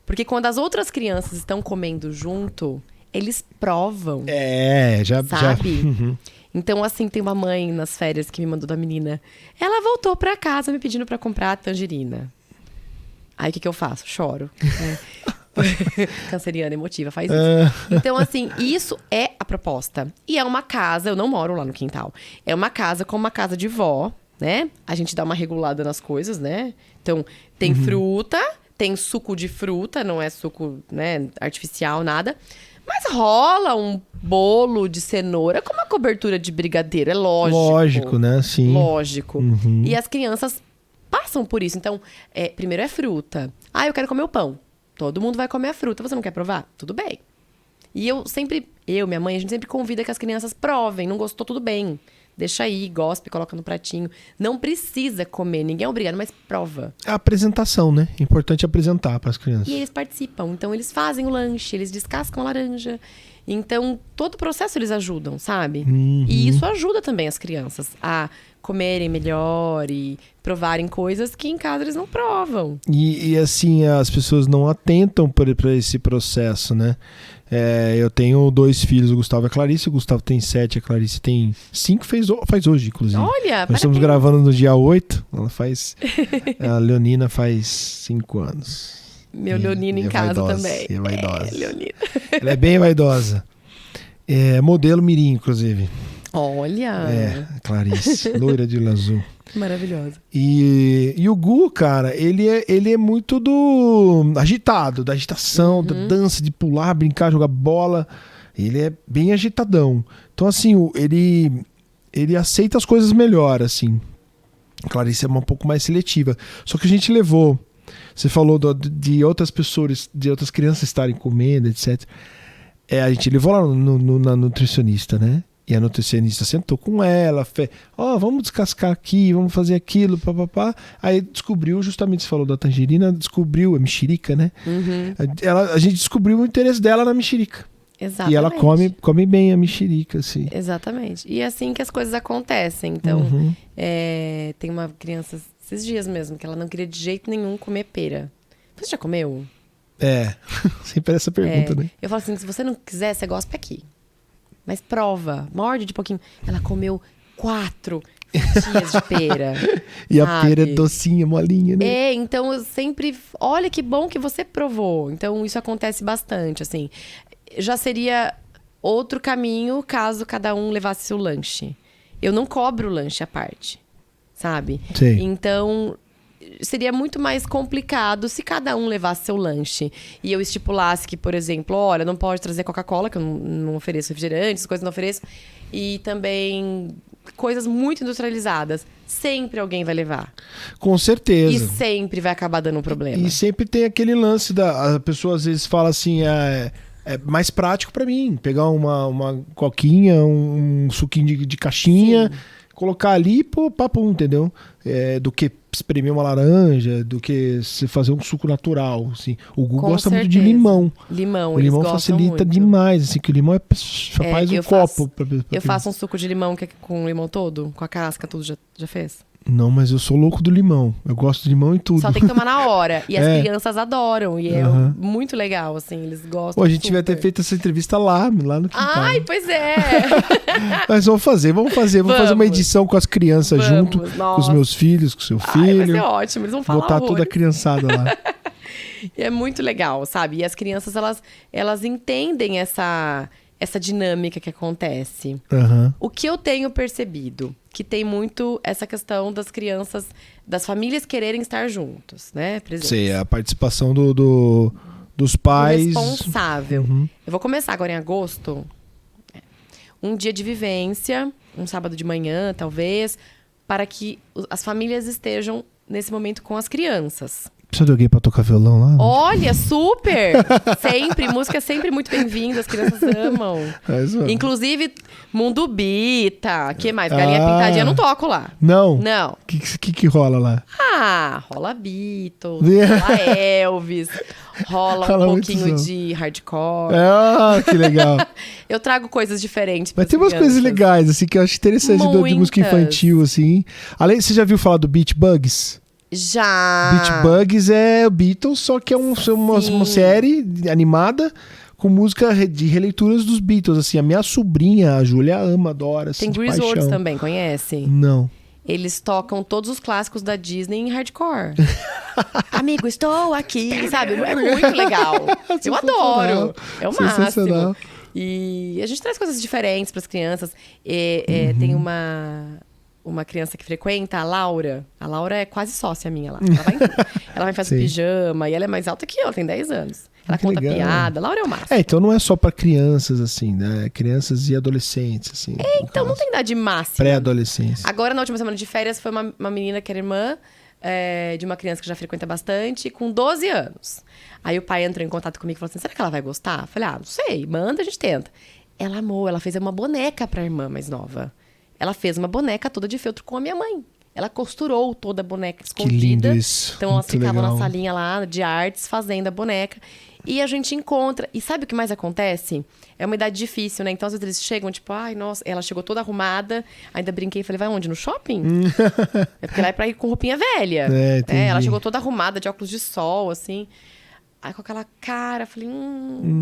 Porque quando as outras crianças estão comendo junto... eles provam. Sabe? Então, assim, tem uma mãe nas férias que me mandou da menina. Ela voltou pra casa me pedindo pra comprar tangerina. Aí, o que eu faço? Choro. Canceriana emotiva, faz isso. Então, assim, isso é a proposta. E é uma casa, eu não moro lá no quintal. É uma casa como uma casa de vó, né? A gente dá uma regulada nas coisas, né? Então, tem fruta, tem suco de fruta, não é suco, né, artificial, nada. Mas rola um bolo de cenoura com uma cobertura de brigadeiro, é lógico. Lógico, né? Sim. Lógico. E as crianças passam por isso. Então, primeiro é fruta. Eu quero comer o pão. Todo mundo vai comer a fruta. Você não quer provar? Tudo bem. E minha mãe, a gente sempre convida que as crianças provem. Não gostou, tudo bem. Deixa aí, gospe, coloca no pratinho. Não precisa comer, ninguém é obrigado, mas prova. A apresentação, né? É importante apresentar para as crianças. E eles participam. Então, eles fazem o lanche, eles descascam a laranja. Então, todo o processo eles ajudam, sabe? E isso ajuda também as crianças a comerem melhor e provarem coisas que em casa eles não provam. E assim, as pessoas não atentam para esse processo, né? Eu tenho 2 filhos, o Gustavo e a Clarice. O Gustavo tem 7, a Clarice tem 5, faz hoje, inclusive. Olha, nós estamos gravando no dia 8. A Leonina faz 5 anos. Meu Leonino em casa vaidosa, também. É vaidosa. Leonino. Ela é bem vaidosa. Modelo mirim, inclusive. Olha! Clarice, loira de olho azul. Maravilhosa. E o Gu, cara, ele é muito do agitado, da agitação, da dança, de pular, brincar, jogar bola. Ele é bem agitadão. Então, assim, ele aceita as coisas melhor, assim. A Clarice é um pouco mais seletiva. Só que a gente levou... Você falou de outras pessoas, de outras crianças estarem comendo, etc. A gente levou lá na nutricionista, né? E a nutricionista sentou com ela, vamos descascar aqui, vamos fazer aquilo, papapá. Aí descobriu, justamente você falou da tangerina, descobriu a mexerica, né? A gente descobriu o interesse dela na mexerica. Exatamente. E ela come bem a mexerica, assim. Exatamente. E é assim que as coisas acontecem. Então, tem uma criança, esses dias mesmo, que ela não queria de jeito nenhum comer pera. Você já comeu? Sempre essa pergunta, né? Eu falo assim, se você não quiser, você gosta aqui. Mas prova, morde de pouquinho. Ela comeu 4 fatias de pera. E a pera é docinha, molinha, né? Então eu sempre... Olha que bom que você provou. Então isso acontece bastante, assim. Já seria outro caminho caso cada um levasse seu lanche. Eu não cobro o lanche à parte, sabe? Sim. Então... seria muito mais complicado se cada um levasse seu lanche. E eu estipulasse que, por exemplo, olha, não pode trazer Coca-Cola, que eu não ofereço refrigerantes, coisas não ofereço. E também coisas muito industrializadas. Sempre alguém vai levar. Com certeza. E sempre vai acabar dando um problema. E sempre tem aquele lance a pessoa às vezes fala assim, é mais prático pra mim. Pegar uma coquinha, um suquinho de caixinha... Sim. Colocar ali, papo, entendeu? Do que espremer uma laranja, do que se fazer um suco natural, assim. O Gu gosta muito de limão. O limão facilita demais, assim, que o limão faz um copo. Eu faço um suco de limão com limão todo, com a casca, tudo, já fez? Não, mas eu sou louco do limão. Eu gosto de limão e tudo. Só tem que tomar na hora. E as crianças adoram. E é muito legal, assim. Eles gostam. A gente devia ter feito essa entrevista lá no quintal. Ai, pois é. Mas vamos fazer uma edição com as crianças junto, com os meus filhos, com o seu filho. Vai ser ótimo, eles vão falar botar toda a criançada lá. E é muito legal, sabe? E as crianças, elas entendem essa dinâmica que acontece. O que eu tenho percebido, que tem muito essa questão das crianças, das famílias quererem estar juntos, né? Sim, a participação dos pais. O responsável. Eu vou começar agora em agosto. Um dia de vivência, um sábado de manhã, talvez, para que as famílias estejam nesse momento com as crianças. Precisa de alguém pra tocar violão lá? Olha, super! Sempre, música é sempre muito bem-vinda, as crianças amam. Inclusive, Mundo Bita, que mais? Galinha Pintadinha, eu não toco lá. Não? Não. O que rola lá? Rola Beatles, rola Elvis, rola um pouquinho de hardcore. Que legal. Eu trago coisas diferentes. Mas tem umas coisas legais, assim, que eu acho interessante de música infantil, assim. Além, você já viu falar do Beach Bugs? Já. Beach Bugs é Beatles, só que é uma série animada com música de releituras dos Beatles. Assim, a minha sobrinha, a Júlia, adora. Assim, tem Grease Words também, conhece? Não. Eles tocam todos os clássicos da Disney em hardcore. Amigo, estou aqui, sabe? É muito legal. Eu adoro. É o máximo. E a gente traz coisas diferentes para as crianças. Tem uma criança que frequenta, a Laura. A Laura é quase sócia minha lá. Ela vai fazer pijama e ela é mais alta que eu, ela tem 10 anos. Ela conta piada. A Laura é o máximo. Então não é só para crianças, assim, né? Crianças e adolescentes, assim. Então não tem idade máxima. Pré-adolescência. Agora, na última semana de férias, foi uma menina que era irmã de uma criança que já frequenta bastante, com 12 anos. Aí o pai entrou em contato comigo e falou assim, será que ela vai gostar? Eu falei, não sei, manda, a gente tenta. Ela amou, ela fez uma boneca pra irmã mais nova. Ela fez uma boneca toda de feltro com a minha mãe. Ela costurou toda a boneca escondida. Que lindo isso. Então elas ficavam na salinha lá de artes fazendo a boneca. E a gente encontra. E sabe o que mais acontece? É uma idade difícil, né? Então às vezes eles chegam tipo, ai, nossa, ela chegou toda arrumada. Ainda brinquei e falei, vai onde? No shopping? É porque ela é pra ir com roupinha velha. Ela chegou toda arrumada, de óculos de sol, assim. Aí com aquela cara, falei,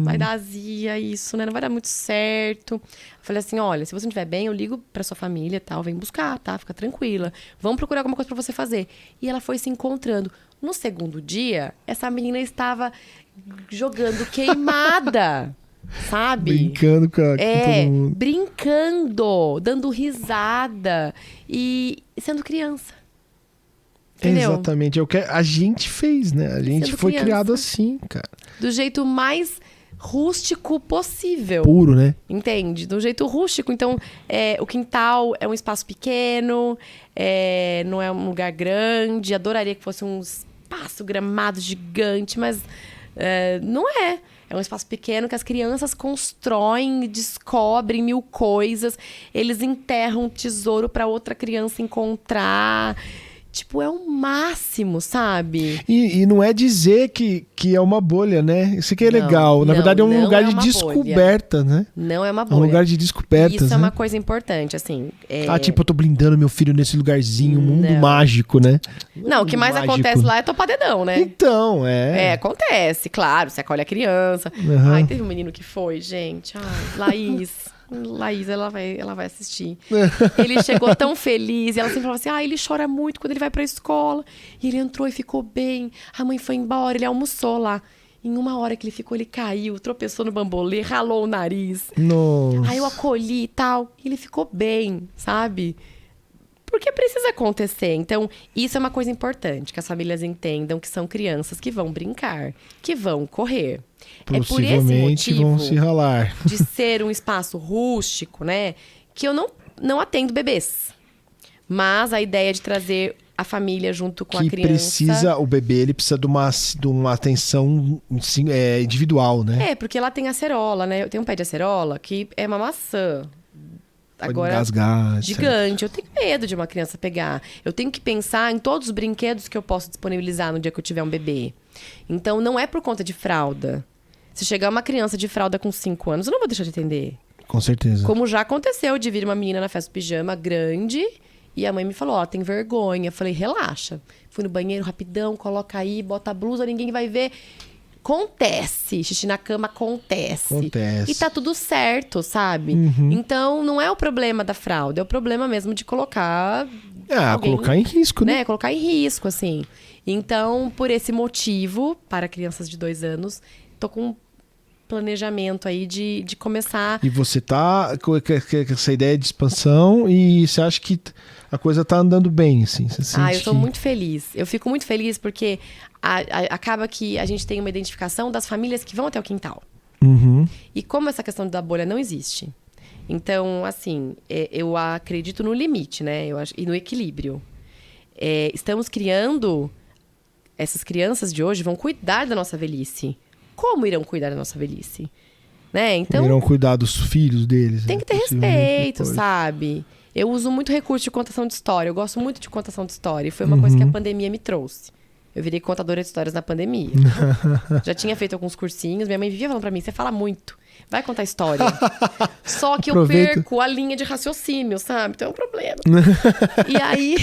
vai dar azia isso, né? Não vai dar muito certo. Falei assim, olha, se você não estiver bem, eu ligo pra sua família e tal, vem buscar, tá? Fica tranquila. Vamos procurar alguma coisa pra você fazer. E ela foi se encontrando. No segundo dia, essa menina estava jogando queimada. sabe? Brincando com todo mundo. Brincando, dando risada e sendo criança. Entendeu? Exatamente, é o que a gente fez, né? A gente Sendo foi criança. criado assim, cara. Do jeito mais rústico possível. Puro, né? Entende? Do jeito rústico. Então, o quintal é um espaço pequeno, não é um lugar grande. Adoraria que fosse um espaço gramado gigante, mas não é. É um espaço pequeno que as crianças constroem, descobrem mil coisas. Eles enterram um tesouro para outra criança encontrar. Tipo, é o máximo, sabe? E não é dizer que é uma bolha, né? Isso aqui é legal. Na verdade, é um lugar de descoberta, né? Não é uma É bolha. um lugar de descobertas, Isso é né? uma coisa importante, assim. Tipo, eu tô blindando meu filho nesse lugarzinho, um mundo mágico, né? Não, o que mais acontece lá é topar dedão, né? Então, acontece, claro. Você acolhe a criança. Uhum. Ai, teve um menino que foi, gente. Ai, Laís, ela vai assistir. Ele chegou tão feliz. E ela sempre falava assim, ele chora muito quando ele vai pra escola. E ele entrou e ficou bem. A mãe foi embora, ele almoçou lá. Em 1 hora que ele ficou, ele caiu, tropeçou no bambolê, ralou o nariz. Nossa. Aí eu acolhi e tal. E ele ficou bem, sabe? Porque precisa acontecer. Então, isso é uma coisa importante, que as famílias entendam que são crianças que vão brincar, que vão correr. É por esse motivo vão se ralar. de ser um espaço rústico, né? Que eu não atendo bebês. Mas a ideia de trazer a família junto com a criança... O bebê ele precisa de uma atenção individual, né? Porque ela tem acerola, né? Eu tenho um pé de acerola que é uma maçã. Pode Agora, engasgar, gigante. Eu tenho medo de uma criança pegar. Eu tenho que pensar em todos os brinquedos que eu posso disponibilizar no dia que eu tiver um bebê. Então, não é por conta de fralda. Se chegar uma criança de fralda com 5 anos, eu não vou deixar de atender. Com certeza. Como já aconteceu de vir uma menina na festa do pijama grande e a mãe me falou, tem vergonha. Eu falei, relaxa. Fui no banheiro rapidão, coloca aí, bota a blusa, ninguém vai ver. Acontece. Xixi na cama acontece. E tá tudo certo, sabe? Uhum. Então, não é o problema da fralda. É o problema mesmo de colocar... colocar em risco, né? Colocar em risco, assim. Então, por esse motivo, para crianças de 2 anos, tô com um planejamento aí de começar... E você tá com essa ideia de expansão e você acha que a coisa tá andando bem, assim? Você eu tô muito feliz. Eu fico muito feliz porque acaba que a gente tem uma identificação das famílias que vão até o quintal. Uhum. E como essa questão da bolha não existe. Então, assim, eu acredito no limite, né? E no equilíbrio. Estamos criando... Essas crianças de hoje vão cuidar da nossa velhice. Como irão cuidar da nossa velhice? Né? Então, irão cuidar dos filhos deles. Tem que ter respeito, sabe? Eu uso muito recurso de contação de história. Eu gosto muito de contação de história. E foi uma coisa que a pandemia me trouxe. Eu virei contadora de histórias na pandemia. Já tinha feito alguns cursinhos. Minha mãe vivia falando pra mim, você fala muito. Vai contar história. Só que eu perco a linha de raciocínio, sabe? Então é um problema. E aí...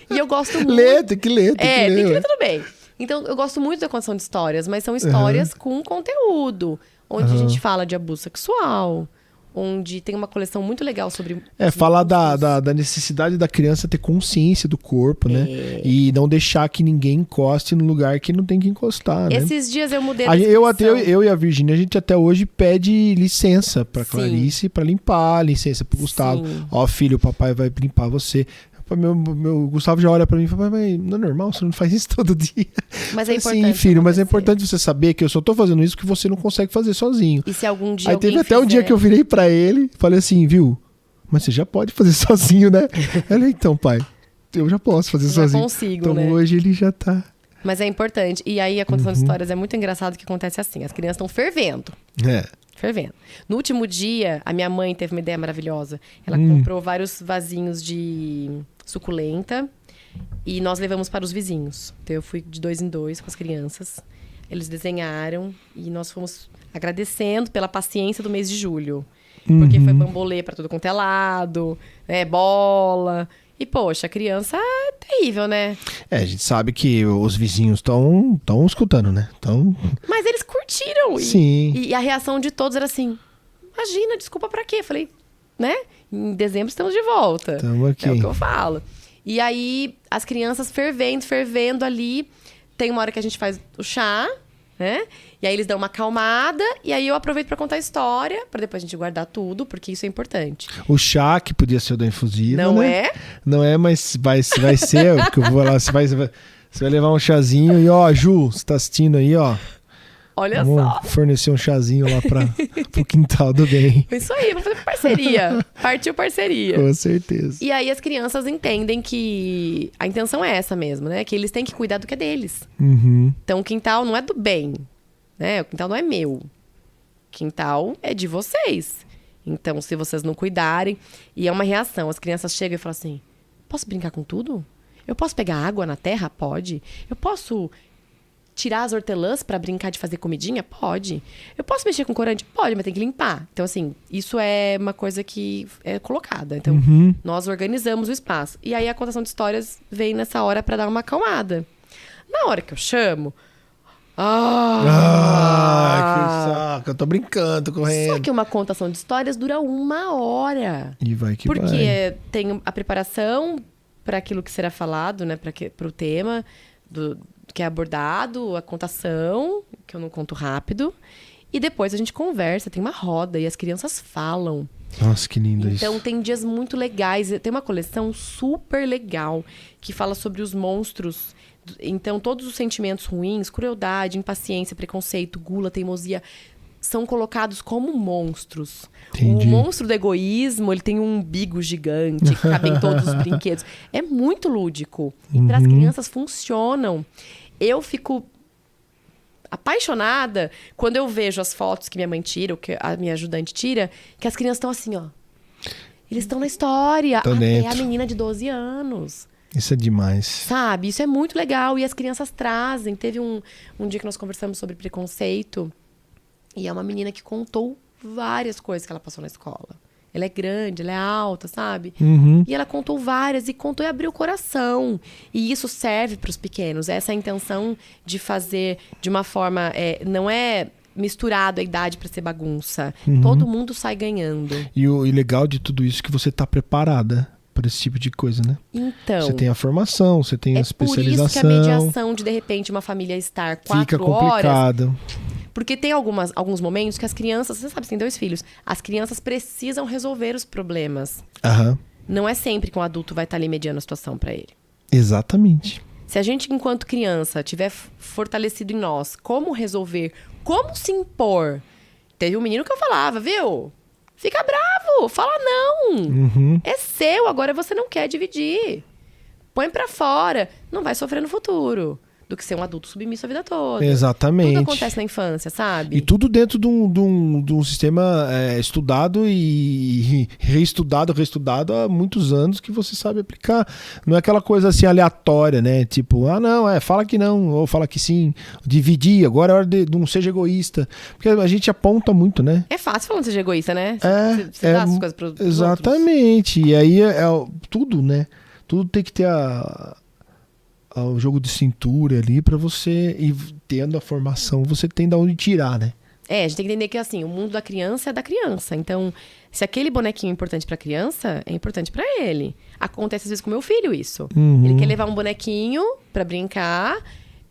E eu gosto muito... Tem que ler. Tem que ler, tudo bem. Então, eu gosto muito da contação de histórias. Mas são histórias com conteúdo. Onde a gente fala de abuso sexual... Onde tem uma coleção muito legal sobre... falar da necessidade da criança ter consciência do corpo, né? E não deixar que ninguém encoste no lugar que não tem que encostar, né? Esses dias eu mudei a eu e a Virgínia, a gente até hoje pede licença pra Clarice pra limpar, licença pro Gustavo. Ó, filho, o papai vai limpar você. Meu Gustavo já olha pra mim e fala, mas não é normal, você não faz isso todo dia. Mas é importante. Sim, filho, mas é importante você saber que eu só tô fazendo isso que você não consegue fazer sozinho. E se algum dia Aí teve até um dia que eu virei pra ele e falei assim, viu? Mas você já pode fazer sozinho, né? Ele, então, pai, eu já posso fazer sozinho. Já consigo, então, né? Hoje ele já tá... Mas é importante. E aí a contação de histórias é muito engraçado que acontece assim. As crianças estão fervendo. Fervendo. No último dia, a minha mãe teve uma ideia maravilhosa. Ela comprou vários vasinhos de suculenta e nós levamos para os vizinhos. Então eu fui de 2 em 2 com as crianças. Eles desenharam e nós fomos agradecendo pela paciência do mês de julho. Porque foi bambolê para tudo quanto é lado, né, bola. E, poxa, a criança é terrível, né? A gente sabe que os vizinhos estão escutando, né? Mas eles curtiram. Sim. E a reação de todos era assim, imagina, desculpa pra quê? Eu falei, né? Em dezembro estamos de volta. Estamos aqui. É o que eu falo. E aí, as crianças fervendo ali. Tem uma hora que a gente faz o chá. né? E aí eles dão uma acalmada, e aí eu aproveito pra contar a história, pra depois a gente guardar tudo, porque isso é importante. O chá, que podia ser o da infusiva, Não né? é? Não é, mas vai ser, porque eu vou lá, você vai levar um chazinho e, ó, Ju, você tá assistindo aí, ó. Olha Vamos só. fornecer um chazinho lá pro quintal do bem. Isso aí, vamos fazer parceria. Partiu parceria. Com certeza. E aí as crianças entendem que a intenção é essa mesmo, né? Que eles têm que cuidar do que é deles. Uhum. Então o quintal não é do bem, né? O quintal não é meu. O quintal é de vocês. Então, se vocês não cuidarem... E é uma reação. As crianças chegam e falam assim... Posso brincar com tudo? Eu posso pegar água na terra? Pode. Eu posso tirar as hortelãs pra brincar de fazer comidinha? Pode. Eu posso mexer com corante? Pode, mas tem que limpar. Então, assim, isso é uma coisa que é colocada. Então, nós organizamos o espaço. E aí, a contação de histórias vem nessa hora pra dar uma acalmada. Na hora que eu chamo... que saco. Eu tô brincando, tô correndo. Só que uma contação de histórias dura 1 hora. E vai que Porque vai. tem a preparação para aquilo que será falado, né? Para o tema que é abordado, a contação, que eu não conto rápido. E depois a gente conversa, tem uma roda e as crianças falam. Nossa, que lindo isso. Então tem dias muito legais. Tem uma coleção super legal que fala sobre os monstros. Então todos os sentimentos ruins, crueldade, impaciência, preconceito, gula, teimosia, são colocados como monstros. Entendi. O monstro do egoísmo, ele tem um umbigo gigante, que cabe em todos os brinquedos. É muito lúdico. E para as crianças funcionam. Eu fico apaixonada quando eu vejo as fotos que minha mãe tira, ou que a minha ajudante tira, que as crianças estão assim, ó. Eles estão na história. Tô Até dentro. a menina de 12 anos. Isso é demais. Sabe? Isso é muito legal. E as crianças trazem. Teve um dia que nós conversamos sobre preconceito. E é uma menina que contou várias coisas que ela passou na escola. Ela é grande, ela é alta, sabe? E ela contou várias e contou e abriu o coração. E isso serve para os pequenos. Essa é a intenção de fazer de uma forma... não é misturado a idade para ser bagunça. Todo mundo sai ganhando. E o legal de tudo isso é que você tá preparada para esse tipo de coisa, né? Então... Você tem a formação, você tem a especialização. Por isso que a mediação de repente, uma família estar 4 fica horas... complicado. Porque tem alguns momentos que as crianças... Você sabe, você tem 2 filhos. As crianças precisam resolver os problemas. Aham. Não é sempre que um adulto vai estar ali mediando a situação para ele. Exatamente. Se a gente, enquanto criança, tiver fortalecido em nós como resolver, como se impor... Teve um menino que eu falava, viu? Fica bravo, fala não. É seu, agora você não quer dividir. Põe pra fora. Não vai sofrer no futuro. Do que ser um adulto submisso a vida toda. Exatamente. Tudo acontece na infância, sabe? E tudo dentro de um sistema estudado e reestudado há muitos anos que você sabe aplicar. Não é aquela coisa assim aleatória, né? Tipo, não, fala que não, ou fala que sim. Dividir, agora é hora de não seja egoísta. Porque a gente aponta muito, né? É fácil falando de seja egoísta, né? Você dá as coisas pros exatamente. outros. E aí tudo, né? Tudo tem que ter o jogo de cintura ali pra você, e tendo a formação, você tem de onde tirar, né? A gente tem que entender que assim, o mundo da criança é da criança. Então, se aquele bonequinho é importante pra criança, é importante pra ele. Acontece às vezes com meu filho isso. Ele quer levar um bonequinho pra brincar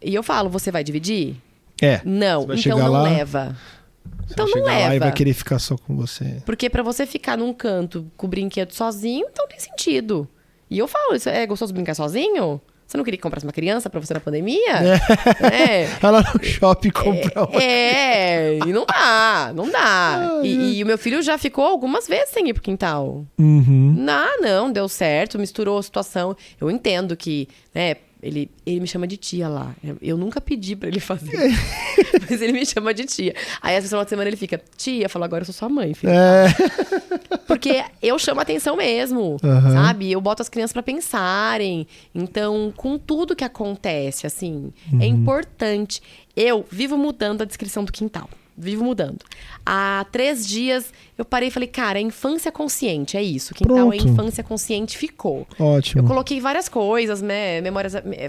e eu falo, você vai dividir? Não, então não lá, leva. Então não leva. Lá e vai querer ficar só com você. Porque pra você ficar num canto com o brinquedo sozinho, então tem sentido. E eu falo, isso é gostoso brincar sozinho? Você não queria que comprasse uma criança pra você na pandemia? Vai lá no shopping comprar uma e não dá. E o meu filho já ficou algumas vezes sem ir pro quintal. Não, deu certo, misturou a situação. Eu entendo que, né, ele me chama de tia lá. Eu nunca pedi pra ele fazer. Mas ele me chama de tia. Aí, essa final de semana, ele fica... Tia, falou, agora eu sou sua mãe, filho. Porque eu chamo a atenção mesmo, sabe? Eu boto as crianças pra pensarem. Então, com tudo que acontece, assim, é importante. Eu vivo mudando a descrição do quintal. Vivo mudando. Há 3 dias, eu parei e falei, cara, é infância consciente, é isso. Quintal é infância consciente, ficou. Ótimo. Eu coloquei várias coisas, né?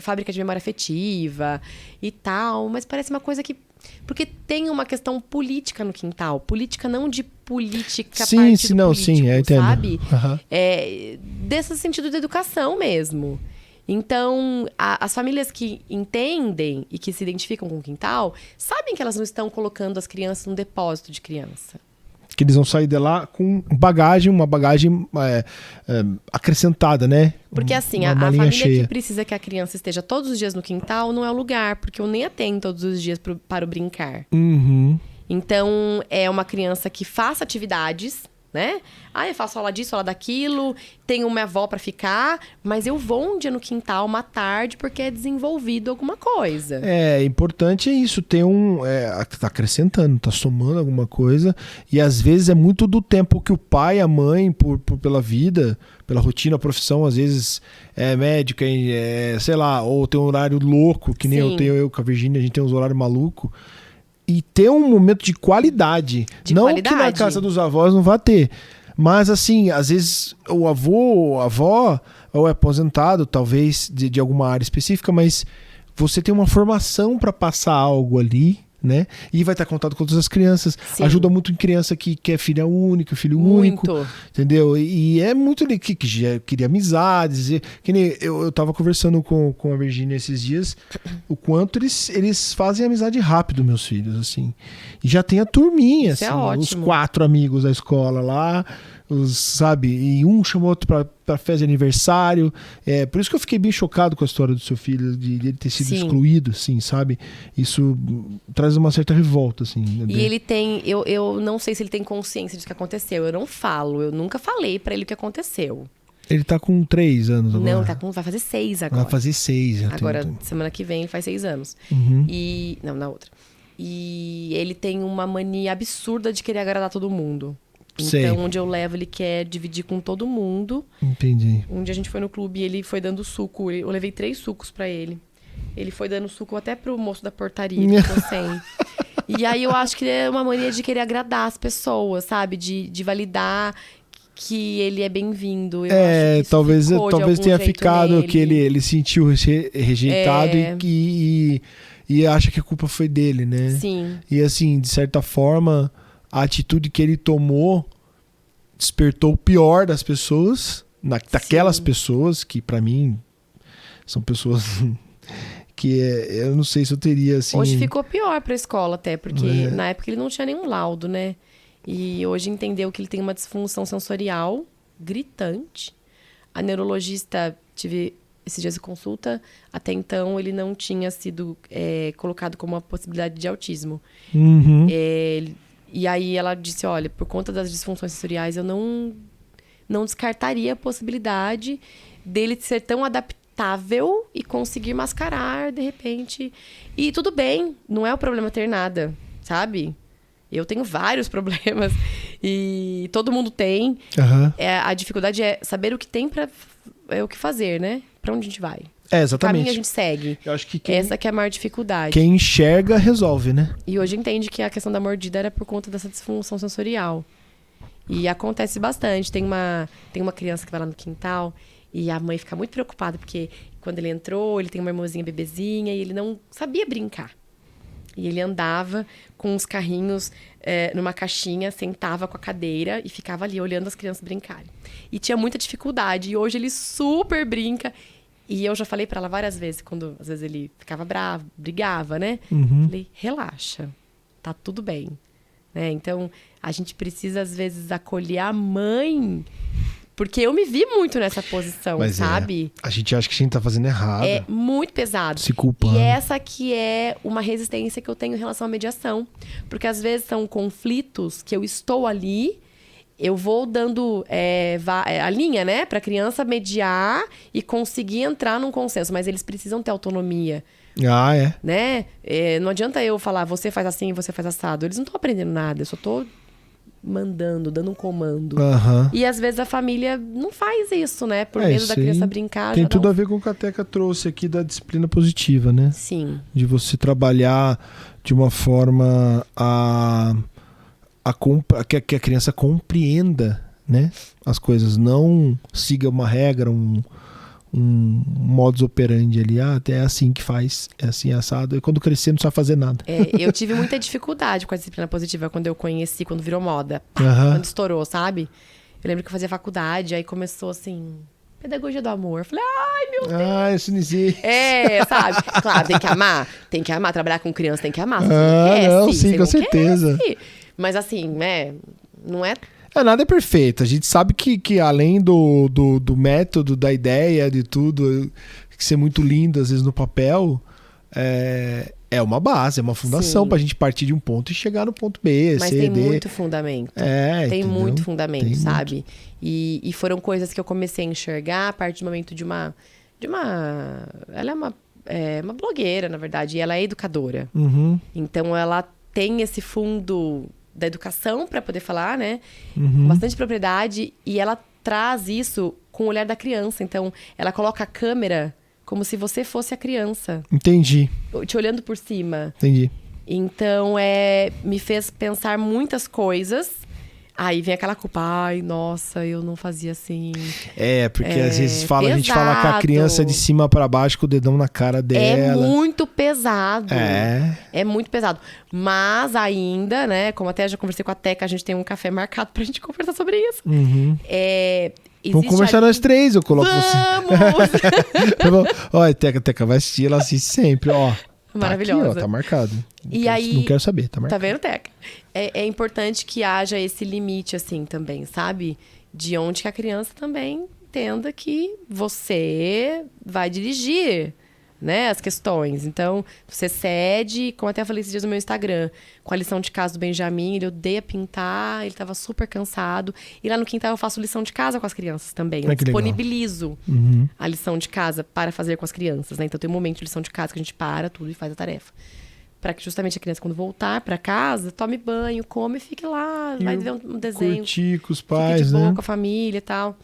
Fábrica de memória afetiva e tal, mas parece uma coisa que... Porque tem uma questão política no quintal. Política não de política partido político, eu entendo. sabe? Desse sentido de educação mesmo. Então, as famílias que entendem e que se identificam com o quintal, sabem que elas não estão colocando as crianças num depósito de criança. Que eles vão sair de lá com bagagem, uma bagagem acrescentada, né? Porque assim, a família que precisa que a criança esteja todos os dias no quintal não é o lugar, porque eu nem a tenho todos os dias para o brincar. Uhum. Então, é uma criança que faça atividades, né? Eu faço aula disso, aula daquilo, tenho minha avó pra ficar, mas eu vou um dia no quintal, uma tarde, porque é desenvolvido alguma coisa. Importante é isso, ter tá acrescentando, tá somando alguma coisa, e às vezes é muito do tempo que o pai, a mãe, pela vida, pela rotina, a profissão, às vezes é médica, sei lá, ou tem um horário louco, que nem eu com a Virgínia, a gente tem uns horários malucos. E ter um momento de qualidade. Não que na casa dos avós não vá ter. Mas, assim, às vezes o avô ou a avó ou é aposentado, talvez, de alguma área específica, mas você tem uma formação para passar algo ali, né? E vai estar contato com todas as crianças. Sim. Ajuda muito em criança que é filha única, filho único. Entendeu? E é muito que já queria amizades. Que nem eu tava conversando com a Virgínia esses dias, o quanto eles fazem amizade rápido, meus filhos, assim. E já tem a turminha, isso assim, é ótimo. Os 4 amigos da escola lá, sabe? E um chamou outro pra festa de aniversário. Por isso que eu fiquei bem chocado com a história do seu filho, de ele ter sido excluído, assim, sabe? Isso traz uma certa revolta, assim. E ele tem... Eu não sei se ele tem consciência disso que aconteceu. Eu não falo. Eu nunca falei pra ele o que aconteceu. Ele tá com 3 anos agora. Não, vai fazer 6 agora. Vai fazer 6. Agora, semana que vem, ele faz 6 anos. Uhum. Não, na outra. E ele tem uma mania absurda de querer agradar todo mundo. Então, onde eu levo, ele quer dividir com todo mundo. Entendi. Um dia a gente foi no clube e ele foi dando suco. Eu levei 3 sucos pra ele. Ele foi dando suco até pro moço da portaria, ele ficou sem. E aí eu acho que é uma mania de querer agradar as pessoas, sabe? De validar que ele é bem-vindo. Talvez tenha ficado nele. Que ele sentiu rejeitado e acha que a culpa foi dele, né? Sim. E assim, de certa forma, a atitude que ele tomou despertou o pior das pessoas, daquelas pessoas que pra mim são pessoas que eu não sei se eu teria assim... Hoje ficou pior pra escola até, porque na época ele não tinha nenhum laudo, né? E hoje entendeu que ele tem uma disfunção sensorial gritante. A neurologista, tive esses dias de consulta, até então ele não tinha sido colocado como uma possibilidade de autismo. Uhum. E aí ela disse, olha, por conta das disfunções sensoriais, eu não descartaria a possibilidade dele ser tão adaptável e conseguir mascarar, de repente. E tudo bem, não é o problema ter nada, sabe? Eu tenho vários problemas e todo mundo tem. Uhum. A dificuldade é saber o que tem o que fazer, né? Pra onde a gente vai? Exatamente. Que caminho a gente segue. Eu acho que essa que é a maior dificuldade. Quem enxerga, resolve, né? E hoje entende que a questão da mordida era por conta dessa disfunção sensorial. E acontece bastante. Tem uma criança que vai lá no quintal e a mãe fica muito preocupada porque quando ele entrou, ele tem uma irmãzinha bebezinha e ele não sabia brincar. E ele andava com os carrinhos numa caixinha, sentava com a cadeira e ficava ali olhando as crianças brincarem. E tinha muita dificuldade. E hoje ele super brinca. E eu já falei pra ela várias vezes, quando às vezes ele ficava bravo, brigava, né? Uhum. Falei, relaxa, tá tudo bem. Né? Então, a gente precisa, às vezes, acolher a mãe. Porque eu me vi muito nessa posição, sabe? A gente acha que a gente tá fazendo errado. É muito pesado. Se culpando. E essa que é uma resistência que eu tenho em relação à mediação. Porque às vezes são conflitos que eu estou ali, eu vou dando a linha, né? Pra criança mediar e conseguir entrar num consenso. Mas eles precisam ter autonomia. Ah, é. Né? Não adianta eu falar, você faz assim, você faz assado. Eles não estão aprendendo nada, eu só tô mandando, dando um comando. Uhum. E às vezes a família não faz isso, né? Por medo da criança brincar. Tem tudo a ver com o que a Teca trouxe aqui da disciplina positiva, né? Sim. De você trabalhar de uma forma que a criança compreenda, né? As coisas, não siga uma regra, um modus operandi ali, é assim que faz, é assim assado, e quando crescer não sabe fazer nada. Eu tive muita dificuldade com a disciplina positiva quando eu conheci, quando virou moda, Uhum. quando estourou, sabe? Eu lembro que eu fazia faculdade, aí começou assim, Pedagogia do amor. Eu falei, ai, meu Deus. Isso não existe. Sabe? Claro, tem que amar, trabalhar com criança tem que amar. Você não, sim, você com certeza. Mas assim, né, não é... Nada é perfeito. A gente sabe que além do método, da ideia, de tudo, que ser muito lindo, às vezes, no papel, é uma base, é uma fundação pra gente partir de um ponto e chegar no ponto B, Mas C, tem D. muito fundamento. Tem entendeu? muito fundamento, Tem sabe? muito. E foram coisas que eu comecei a enxergar a partir do momento de uma... Ela é uma blogueira, na verdade, e ela é educadora. Uhum. Então, ela tem esse fundo da educação para poder falar, né? Uhum. Com bastante propriedade. E ela traz isso com o olhar da criança. Então, ela coloca a câmera como se você fosse a criança. Entendi. Te olhando por cima. Entendi. Então, me fez pensar muitas coisas. Aí vem aquela culpa. Ai, nossa, eu não fazia assim. Porque às vezes a gente fala que a pesado. criança é de cima pra baixo com o dedão na cara dela. É muito pesado. É muito pesado. Mas ainda, né? Como até já conversei com a Teca, a gente tem um café marcado pra gente conversar sobre isso. Uhum. Vamos Existe conversar nós três, eu coloco você. Vamos! Olha, Teca vai assistir, ela assiste sempre, ó. Maravilhosa. Tá aqui, ó, tá marcado. Não quero saber, tá marcado. Tá vendo, Teca? É importante que haja esse limite, assim, também, sabe? De onde que a criança também entenda que você vai dirigir, né, as questões. Então, você cede, como até falei esses dias no meu Instagram, com a lição de casa do Benjamin, ele odeia pintar, ele tava super cansado. E lá no quintal eu faço lição de casa com as crianças também. Eu disponibilizo a lição de casa para fazer com as crianças, né? Então, tem um momento de lição de casa que a gente para tudo e faz a tarefa. Para que justamente a criança, quando voltar para casa, tome banho, come e fique lá, vai ver um desenho. Curtir com os Fique pais, de boa né? com a família e tal.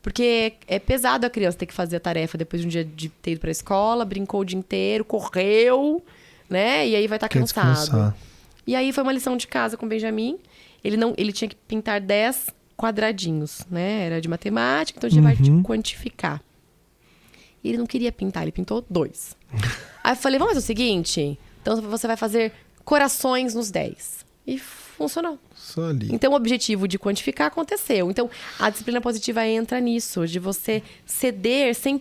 Porque é pesado a criança ter que fazer a tarefa depois de um dia de ter ido pra escola, brincou o dia inteiro, correu, né? E aí vai estar cansado. Descansar. E aí foi uma lição de casa com o Benjamin. Ele tinha que pintar 10 quadradinhos, né? Era de matemática, então a gente vai quantificar. E ele não queria pintar, ele pintou 2. Aí eu falei, vamos fazer o seguinte? Então você vai fazer corações nos 10. E funcionou. Só ali. Então, o objetivo de quantificar aconteceu. Então, a disciplina positiva entra nisso, de você ceder sem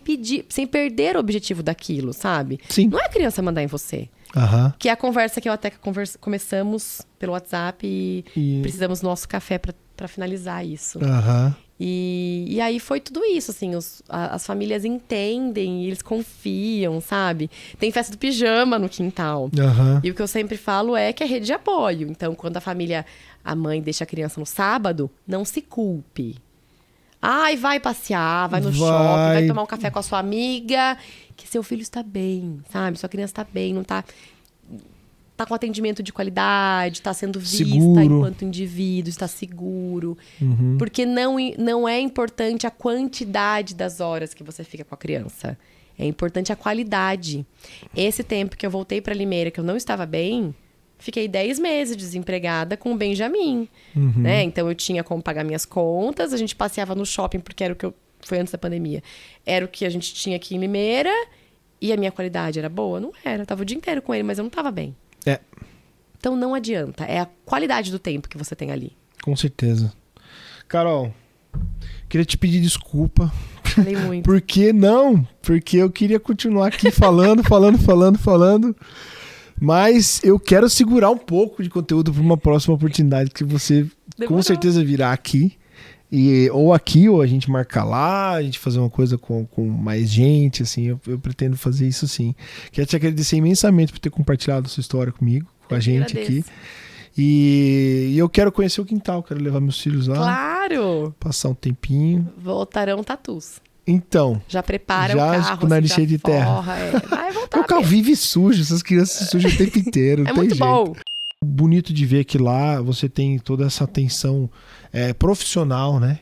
perder o objetivo daquilo, sabe? Sim. Não é a criança mandar em você. Aham. Que é a conversa que eu até começamos pelo WhatsApp e precisamos do nosso café para finalizar isso. Aham. E aí foi tudo isso, assim, as famílias entendem, eles confiam, sabe? Tem festa do pijama no quintal. Aham. E o que eu sempre falo é que é rede de apoio. Então, quando a mãe deixa a criança no sábado, não se culpe. Ai, vai passear, vai no shopping, vai tomar um café com a sua amiga, que seu filho está bem, sabe? Sua criança está bem, não tá com atendimento de qualidade, está sendo vista enquanto indivíduo, está seguro. Porque não é importante a quantidade das horas que você fica com a criança. É importante a qualidade. Esse tempo que eu voltei para Limeira, que eu não estava bem, fiquei 10 meses desempregada com o Benjamin. Né? Então, eu tinha como pagar minhas contas, a gente passeava no shopping, porque era o que foi antes da pandemia. Era o que a gente tinha aqui em Limeira, e a minha qualidade era boa? Não era. Eu estava o dia inteiro com ele, mas eu não estava bem. Então, não adianta. É a qualidade do tempo que você tem ali. Com certeza. Carol, queria te pedir desculpa. Falei muito. Por que não? Porque eu queria continuar aqui falando. Mas eu quero segurar um pouco de conteúdo para uma próxima oportunidade que você com certeza virá aqui. Ou a gente marcar lá, a gente fazer uma coisa com mais gente, assim, eu pretendo fazer isso sim. Quero te agradecer imensamente por ter compartilhado a sua história comigo, com a gente aqui. E eu quero conhecer o quintal, quero levar meus filhos lá. Claro! Passar um tempinho. Voltarão tatus. Então. Já prepara o carro, com o nariz cheio de terra. Vai voltar. O carro vive sujo, essas crianças se sujam o tempo inteiro. É muito bom. Bonito de ver que lá você tem toda essa atenção profissional, né?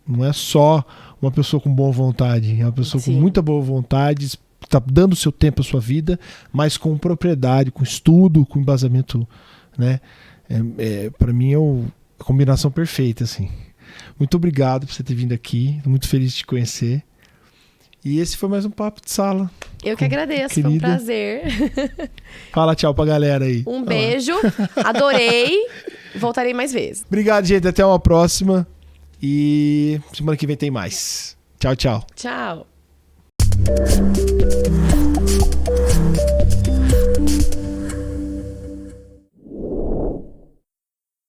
Não é só uma pessoa com boa vontade, é uma pessoa com muita boa vontade, está dando o seu tempo, a sua vida, mas com propriedade, com estudo, com embasamento, né? Para mim é a combinação perfeita, assim. Muito obrigado por você ter vindo aqui, tô muito feliz de te conhecer. E esse foi mais um Papo de Sala. Eu que agradeço, foi um prazer. Fala tchau pra galera aí. Um beijo, adorei, voltarei mais vezes. Obrigado, gente, até uma próxima. E semana que vem tem mais. Tchau, tchau. Tchau.